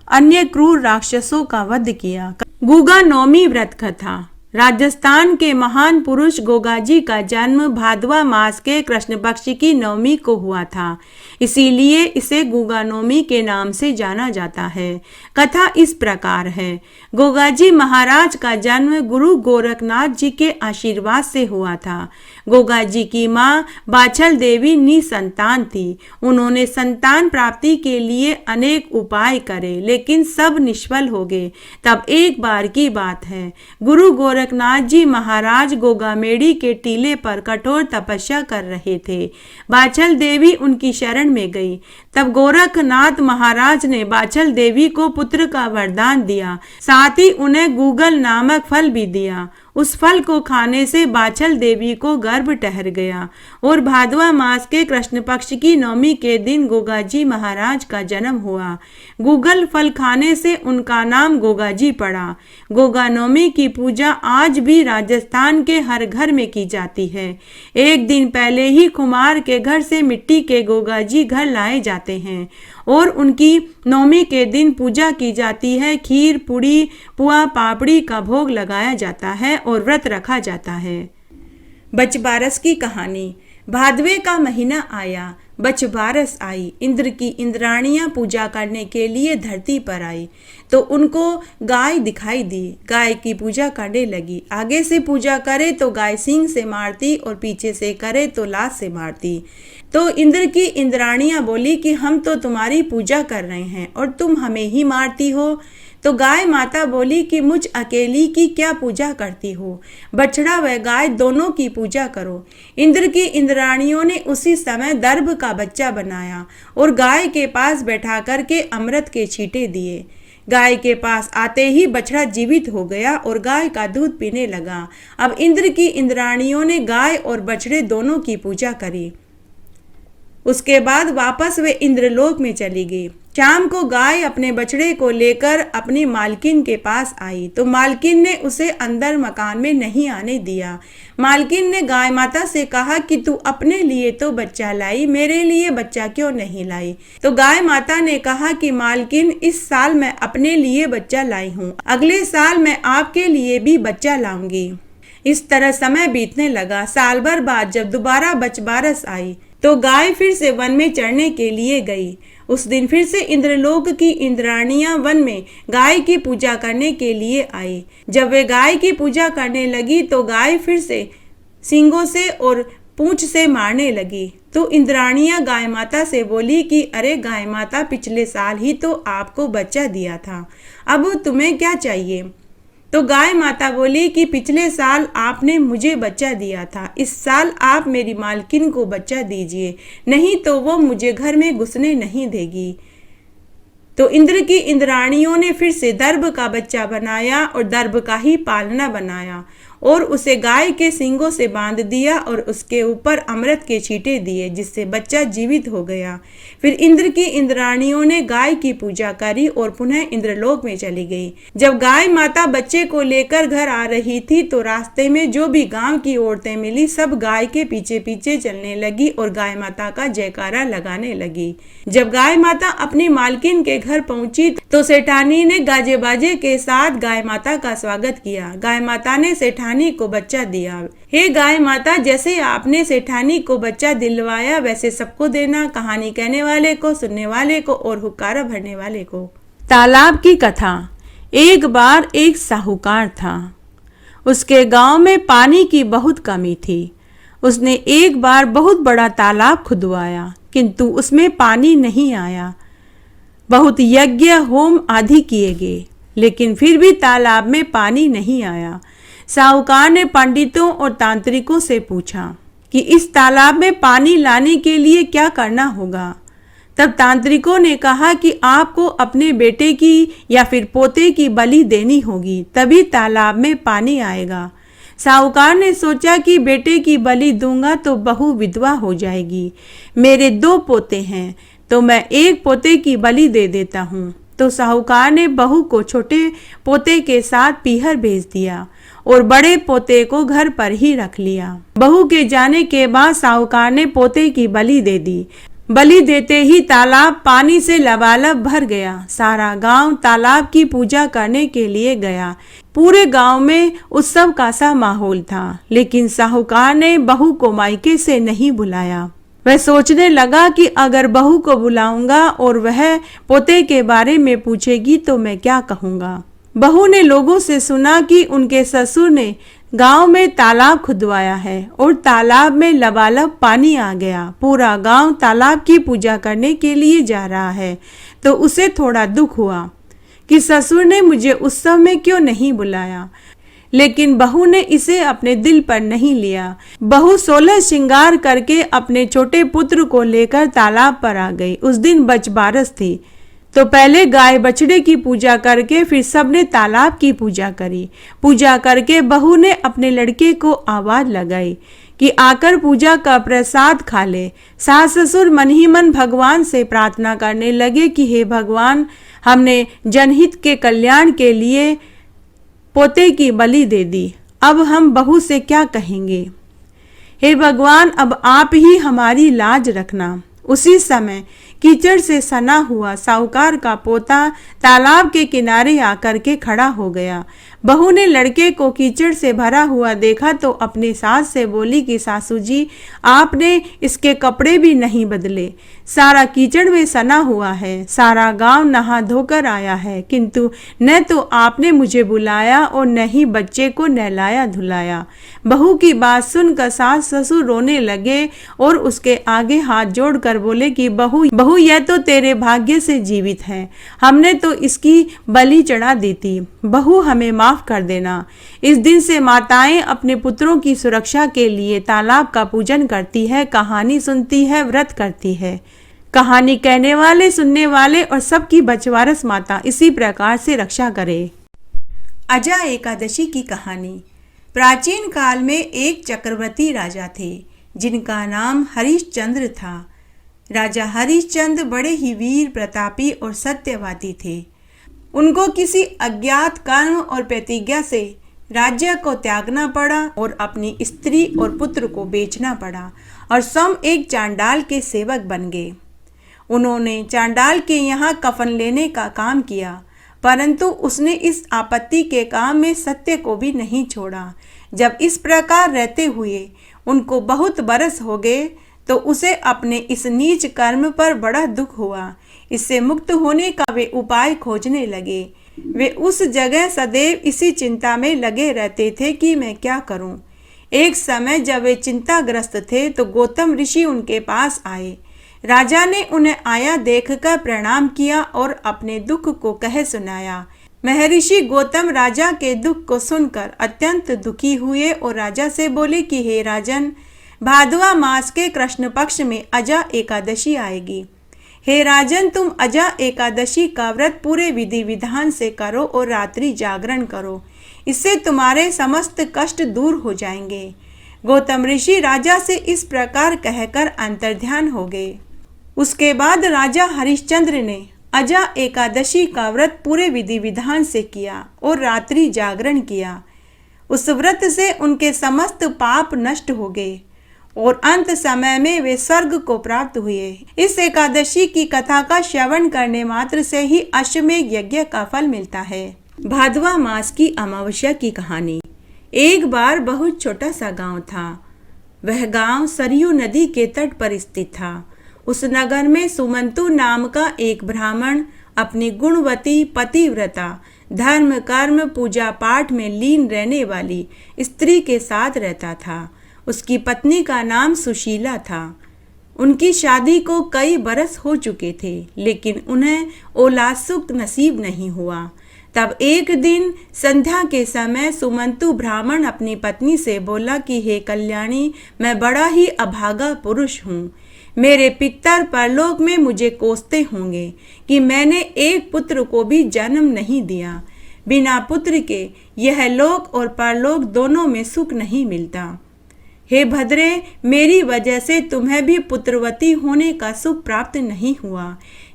अन्य क्रूर राक्षसों का वध किया। गुगा नवमी व्रत कथा। राजस्थान के महान पुरुष गोगाजी का जन्म भादवा मास के कृष्ण पक्ष की नवमी को हुआ था, इसीलिए इसे गुगा नवमी के नाम से जाना जाता है। कथा इस प्रकार है। गोगाजी महाराज का जन्म गुरु गोरखनाथ जी के आशीर्वाद से हुआ था। गोगाजी की माँ बाछल देवी निसंतान थी। उन्होंने संतान प्राप्ति के लिए अनेक उपाय करे, लेकिन सब निष्फल हो गए। तब एक बार की बात है, गुरु गोरखनाथ जी महाराज गोगामेड़ी के टीले पर कठोर तपस्या कर रहे थे। बाछल देवी उनकी शरण में गई। तब गोरखनाथ महाराज ने बाछल देवी को पुत्र का वरदान दिया, साथ ही उन्हें गूगल नामक फल भी दिया। उस फल को खाने से बाछल देवी को गर्भ ठहर गया और भादवा मास के कृष्ण पक्ष की नवमी के दिन गोगाजी महाराज का जन्म हुआ। गूगल फल खाने से उनका नाम गोगाजी पड़ा। गोगा नवमी की पूजा आज भी राजस्थान के हर घर में की जाती है। एक दिन पहले ही कुम्हार के घर से मिट्टी के गोगाजी घर लाए जाते हैं और उनकी नवमी के दिन पूजा की जाती है। खीर, पूड़ी, पुआ, पापड़ी का भोग लगाया जाता है और व्रत रखा जाता है। बचबारस की कहानी। भादवे का महीना आया, बछ बारस आई, इंद्र की इंद्राणियां पूजा करने के लिए धरती पर आई तो उनको गाय दिखाई दी। गाय की पूजा करने लगी। आगे से पूजा करे तो गाय सींग से मारती और पीछे से करे तो लात से मारती। तो इंद्र की इंद्राणियां बोली कि हम तो तुम्हारी पूजा कर रहे हैं और तुम हमें ही मारती हो। तो गाय माता बोली कि मुझ अकेली की क्या पूजा करती हो, बछड़ा व गाय दोनों की पूजा करो। इंद्र की इंद्राणियों ने उसी समय दर्भ का बच्चा बनाया और गाय के पास बैठा करके अमृत के छींटे दिए। गाय के पास आते ही बछड़ा जीवित हो गया और गाय का दूध पीने लगा। अब इंद्र की इंद्राणियों ने गाय और बछड़े दोनों की पूजा करी। उसके बाद वापस वे इंद्रलोक में चली गई। शाम को गाय अपने बछड़े को लेकर अपनी मालकिन के पास आई तो मालकिन ने उसे अंदर मकान में नहीं आने दिया। मालकिन ने गाय माता से कहा कि तू अपने लिए तो बच्चा लाई, मेरे लिए बच्चा क्यों नहीं लाई। तो गाय माता ने कहा कि मालकिन, इस साल मैं अपने लिए बच्चा लाई हूँ, अगले साल मैं आपके लिए भी बच्चा लाऊंगी। इस तरह समय बीतने लगा। साल भर बाद जब दोबारा बछ बारस आई तो गाय फिर से वन में चरने के लिए गई। उस दिन फिर से इंद्रलोक की इंद्राणियां वन में गाय की पूजा करने के लिए आई। जब वे गाय की पूजा करने लगी तो गाय फिर से सींगों से और पूंछ से मारने लगी। तो इंद्राणियां गाय माता से बोली कि अरे गाय माता, पिछले साल ही तो आपको बच्चा दिया था, अब तुम्हें क्या चाहिए। तो गाय माता बोली कि पिछले साल आपने मुझे बच्चा दिया था, इस साल आप मेरी मालकिन को बच्चा दीजिए, नहीं तो वो मुझे घर में घुसने नहीं देगी। तो इंद्र की इंद्राणियों ने फिर से दर्भ का बच्चा बनाया और दर्भ का ही पालना बनाया और उसे गाय के सींगों से बांध दिया और उसके ऊपर अमृत के छींटे दिए, जिससे बच्चा जीवित हो गया। फिर इंद्र की इंद्राणियों ने गाय की पूजा करी और पुनः इंद्रलोक में चली गई। जब गाय माता बच्चे को लेकर घर आ रही थी तो रास्ते में जो भी गांव की औरतें मिली सब गाय के पीछे पीछे चलने लगी और गाय माता का जयकारा लगाने लगी। जब गाय माता अपनी मालकिन के घर पहुंची तो सेठानी ने गाजे बाजे के साथ गाय माता का स्वागत किया। गाय माता ने सेठानी को बच्चा दिया। हे गाय माता, जैसे आपने सेठानी को बच्चा दिलवाया वैसे सबको देना, कहानी कहने वाले को, सुनने वाले को और हुक्कारा भरने वाले को। तालाब की कथा। एक बार एक साहूकार था। उसके गांव में पानी की बहुत कमी थी। उसने एक बार बहुत बड़ा तालाब खुदवाया किंतु उसमें पानी नहीं आया। बहुत यज्ञ होम आदि किए गए लेकिन फिर भी तालाब में पानी नहीं आया। साहूकार ने पंडितों और तांत्रिकों से पूछा कि इस तालाब में पानी लाने के लिए क्या करना होगा। तब तांत्रिकों ने कहा कि आपको अपने बेटे की या फिर पोते की बलि देनी होगी, तभी तालाब में पानी आएगा। साहूकार ने सोचा कि बेटे की बलि दूंगा तो बहू विधवा हो जाएगी। मेरे 2 पोते हैं तो मैं एक पोते की बलि दे देता हूँ। तो साहूकार ने बहू को छोटे पोते के साथ पीहर भेज दिया और बड़े पोते को घर पर ही रख लिया। बहू के जाने के बाद साहूकार ने पोते की बलि दे दी। बलि देते ही तालाब पानी से लबालब भर गया। सारा गांव तालाब की पूजा करने के लिए गया। पूरे गांव में उत्सव का सा माहौल था, लेकिन साहूकार ने बहू को मायके से नहीं बुलाया। वह सोचने लगा कि अगर बहू को बुलाऊंगा और वह पोते के बारे में पूछेगी तो मैं क्या कहूँगा। बहू ने लोगों से सुना कि उनके ससुर ने गांव में तालाब खुदवाया है और तालाब में लबालब पानी आ गया। पूरा गांव तालाब की पूजा करने के लिए जा रहा है तो उसे थोड़ा दुख हुआ कि ससुर ने मुझे उत्सव में क्यों नहीं बुलाया। लेकिन बहू ने इसे अपने दिल पर नहीं लिया। बहू 16 श्रृंगार करके अपने छोटे पुत्र को लेकर तालाब पर आ गई। उस दिन बछ बारस थी तो पहले गाय बछड़े की पूजा करके फिर सबने तालाब की पूजा करी। पूजा करके बहू ने अपने लड़के को आवाज लगाई कि आकर पूजा का प्रसाद खा ले। सास ससुर मन ही मन भगवान से प्रार्थना करने लगे कि हे भगवान, हमने जनहित के कल्याण के लिए पोते की बलि दे दी, अब हम बहू से क्या कहेंगे। हे भगवान, अब आप ही हमारी लाज रखना। उसी समय कीचड़ से सना हुआ साहूकार का पोता तालाब के किनारे आकर के खड़ा हो गया। बहू ने लड़के को कीचड़ से भरा हुआ देखा तो अपनी सास से बोली कि सासू जी, आपने इसके कपड़े भी नहीं बदले, सारा कीचड़ में सना हुआ है, सारा गांव नहा धोकर आया है, किंतु न तो आपने मुझे बुलाया और न ही बच्चे को नहलाया धुलाया। बहू की बात सुनकर सास ससुर रोने लगे और उसके आगे हाथ जोड़कर बोले कि बहू यह तो तेरे भाग्य से जीवित है, हमने तो इसकी बलि चढ़ा दी थी, बहू हमें माफ कर देना। इस दिन से माताएं अपने पुत्रों की सुरक्षा के लिए तालाब का पूजन करती है, कहानी सुनती है, व्रत करती है। कहानी कहने वाले, सुनने वाले और सबकी बचवारस माता इसी प्रकार से रक्षा करे। अजा एकादशी की कहानी। प्राचीन काल में एक चक्रवर्ती राजा थे जिनका नाम हरिश्चंद्र था। राजा हरिश्चंद्र बड़े ही वीर प्रतापी और सत्यवादी थे। उनको किसी अज्ञात कर्म और प्रतिज्ञा से राज्य को त्यागना पड़ा और अपनी स्त्री और पुत्र को बेचना पड़ा और स्वयं एक चांडाल के सेवक बन गए। उन्होंने चांडाल के यहाँ कफन लेने का काम किया, परंतु उसने इस आपत्ति के काम में सत्य को भी नहीं छोड़ा। जब इस प्रकार रहते हुए उनको बहुत बरस हो गए तो उसे अपने इस नीच कर्म पर बड़ा दुख हुआ। इससे मुक्त होने का वे उपाय खोजने लगे। वे उस जगह सदैव इसी चिंता में लगे रहते थे कि मैं क्या करूं। एक समय जब वे चिंताग्रस्त थे तो गौतम ऋषि उनके पास आए। राजा ने उन्हें आया देखकर प्रणाम किया और अपने दुख को कह सुनाया। महर्षि गौतम राजा के दुख को सुनकर अत्यंत दुखी हुए और राजा से बोले कि हे राजन, भादवा मास के कृष्ण पक्ष में अजा एकादशी आएगी। हे राजन, तुम अजा एकादशी का व्रत पूरे विधि विधान से करो और रात्रि जागरण करो, इससे तुम्हारे समस्त कष्ट दूर हो जाएंगे। गौतम ऋषि राजा से इस प्रकार कहकर अंतर्ध्यान हो गए। उसके बाद राजा हरिश्चंद्र ने अजा एकादशी का व्रत पूरे विधि विधान से किया और रात्रि जागरण किया। उस व्रत से उनके समस्त पाप नष्ट हो गए और अंत समय में वे स्वर्ग को प्राप्त हुए। इस एकादशी की कथा का श्रवण करने मात्र से ही अश्वमेध यज्ञ का फल मिलता है। भादवा मास की अमावस्या की कहानी। एक बार बहुत छोटा सा गांव था। वह गांव सरयू नदी के तट पर स्थित था। उस नगर में सुमंतु नाम का एक ब्राह्मण अपनी गुणवती पतिव्रता, धर्म कर्म पूजा पाठ में लीन रहने वाली स्त्री के साथ रहता था। उसकी पत्नी का नाम सुशीला था। उनकी शादी को कई बरस हो चुके थे, लेकिन उन्हें औलाद सुख नसीब नहीं हुआ। तब एक दिन संध्या के समय सुमंतु ब्राह्मण अपनी पत्नी से बोला कि हे कल्याणी, मैं बड़ा ही अभागा पुरुष हूँ। मेरे पितर परलोक में मुझे कोसते होंगे कि मैंने एक पुत्र को भी जन्म नहीं दिया। बिना पुत्र के यह लोक और परलोक दोनों में सुख नहीं मिलता। हे भद्रे, मेरी वजह से तुम्हें भी पुत्रवती होने का सुख प्राप्त नहीं हुआ।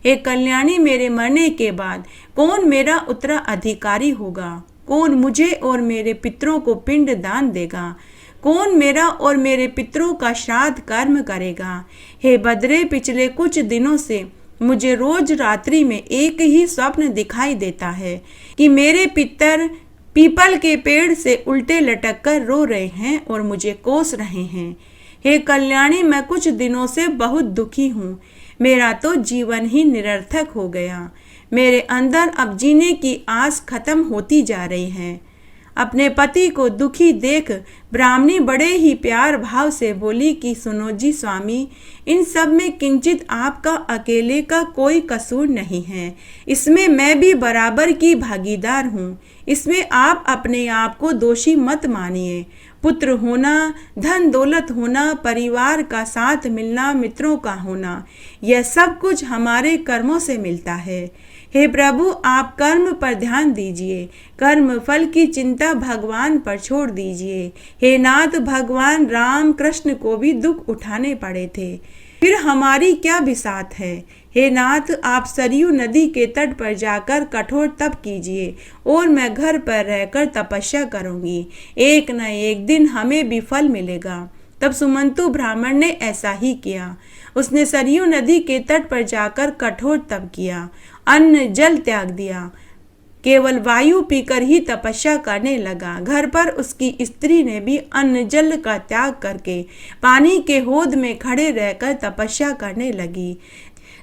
हे कल्याणी, मेरे मरने के बाद कौन मेरा उत्तराधिकारी होगा? कौन मुझे और मेरे पितरों को पिंड दान देगा? कौन मेरा और मेरे पितरों का श्राद्ध कर्म करेगा? हे भद्रे, पिछले कुछ दिनों से मुझे रोज रात्रि में एक ही स्वप्न दिखाई देता है कि मेरे पितर पीपल के पेड़ से उल्टे लटक कर रो रहे हैं और मुझे कोस रहे हैं। हे कल्याणी, मैं कुछ दिनों से बहुत दुखी हूँ। मेरा तो जीवन ही निरर्थक हो गया। मेरे अंदर अब जीने की आस खत्म होती जा रही है। अपने पति को दुखी देख ब्राह्मणी बड़े ही प्यार भाव से बोली कि सुनो जी स्वामी, इन सब में किंचित आपका अकेले का कोई कसूर नहीं है। इसमें मैं भी बराबर की भागीदार हूँ। इसमें आप अपने आप को दोषी मत मानिए। पुत्र होना, धन दौलत होना, परिवार का साथ मिलना, मित्रों का होना, यह सब कुछ हमारे कर्मों से मिलता है। हे प्रभु, आप कर्म पर ध्यान दीजिए। कर्म फल की चिंता भगवान पर छोड़ दीजिए। हे नाथ, भगवान राम कृष्ण को भी दुख उठाने पड़े थे, फिर हमारी क्या बिसात है। हे नाथ, आप सरयू नदी के तट पर जाकर कठोर तप कीजिए और मैं घर पर रहकर तपस्या करूंगी। एक न एक दिन हमें भी फल मिलेगा। तब सुमंतु ब्राह्मण ने ऐसा ही किया। उसने सरयू नदी के तट पर जाकर कठोर तप किया, अन्न जल त्याग दिया, केवल वायु पीकर ही तपस्या करने लगा। घर पर उसकी स्त्री ने भी अन्न जल का त्याग करके पानी के होद में खड़े रहकर तपस्या करने लगी।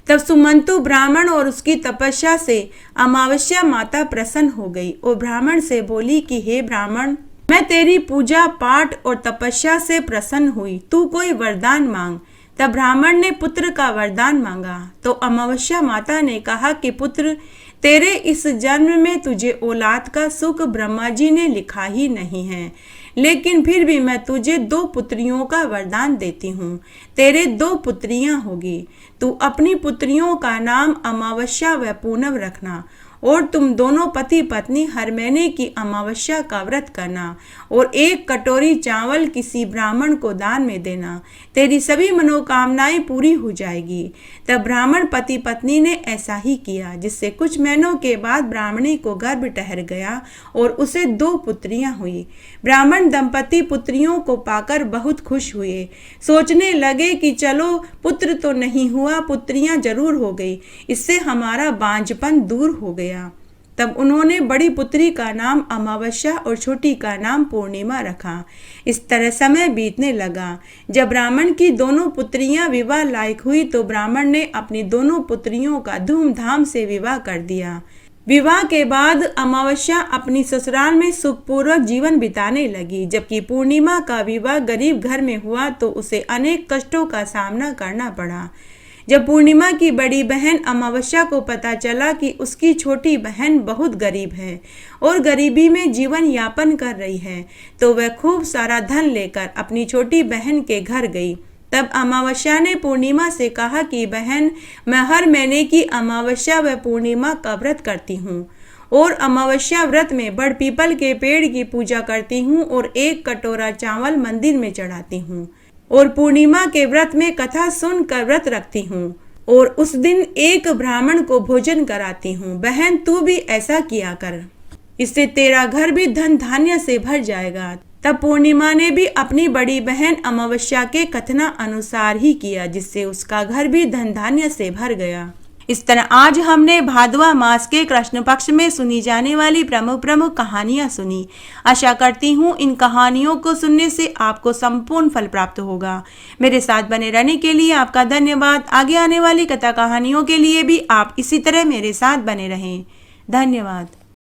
तब सुमंतु ब्राह्मण और उसकी तपस्या से अमावस्या माता प्रसन्न हो गई और ब्राह्मण से बोली कि हे ब्राह्मण, मैं तेरी पूजा पाठ और तपस्या से प्रसन्न हुई, तू कोई वरदान मांग। तब ब्राह्मण ने पुत्र का वरदान मांगा तो अमावस्या माता ने कहा कि पुत्र, तेरे इस जन्म में तुझे औलाद का सुख ब्रह्मा जी ने लिखा ही नहीं है, लेकिन फिर भी मैं तुझे 2 पुत्रियों का वरदान देती हूँ। तेरे 2 पुत्रियां होगी। तू अपनी पुत्रियों का नाम अमावस्या व पूनम रखना और तुम दोनों पति पत्नी हर महीने की अमावस्या का व्रत करना और 1 कटोरी चावल किसी ब्राह्मण को दान में देना। तेरी सभी मनोकामनाएं पूरी हो जाएगी। तब ब्राह्मण पति पत्नी ने ऐसा ही किया, जिससे कुछ महीनों के बाद ब्राह्मणी को गर्भ ठहर गया और उसे 2 पुत्रियां हुई। ब्राह्मण दंपति पुत्रियों को पाकर बहुत खुश हुए। सोचने लगे कि चलो पुत्र तो नहीं हुआ, पुत्रियां जरूर हो गई, इससे हमारा बांझपन दूर हो गया। तब उन्होंने बड़ी पुत्री का नाम अमावस्या और छोटी का नाम पूर्णिमा रखा। इस तरह समय बीतने लगा। जब ब्राह्मण की दोनों पुत्रियां विवाह लायक हुई तो ब्राह्मण ने अपनी दोनों पुत्रियों का धूमधाम से विवाह कर दिया। विवाह के बाद अमावस्या अपनी ससुराल में सुखपूर्वक जीवन बिताने लगी, जबकि पूर्णिमा का विवाह गरीब घर में हुआ तो उसे अनेक कष्टों का सामना करना पड़ा। जब पूर्णिमा की बड़ी बहन अमावस्या को पता चला कि उसकी छोटी बहन बहुत गरीब है और गरीबी में जीवन यापन कर रही है, तो वह खूब सारा धन लेकर अपनी छोटी बहन के घर गई। तब अमावस्या ने पूर्णिमा से कहा कि बहन, मैं हर महीने की अमावस्या व पूर्णिमा का व्रत करती हूँ और अमावस्या व्रत में बड़ पीपल के पेड़ की पूजा करती हूँ और 1 कटोरा चावल मंदिर में चढ़ाती हूँ और पूर्णिमा के व्रत में कथा सुनकर व्रत रखती हूँ और उस दिन 1 ब्राह्मण को भोजन कराती हूँ। बहन, तू भी ऐसा किया कर, इससे तेरा घर भी धन धान्य से भर जाएगा। तब पूर्णिमा ने भी अपनी बड़ी बहन अमावस्या के कथना अनुसार ही किया, जिससे उसका घर भी धन धान्य से भर गया। इस तरह आज हमने भादवा मास के कृष्ण पक्ष में सुनी जाने वाली प्रमुख प्रमुख कहानियां सुनी। आशा करती हूँ इन कहानियों को सुनने से आपको संपूर्ण फल प्राप्त होगा। मेरे साथ बने रहने के लिए आपका धन्यवाद। आगे आने वाली कथा कहानियों के लिए भी आप इसी तरह मेरे साथ बने रहें। धन्यवाद।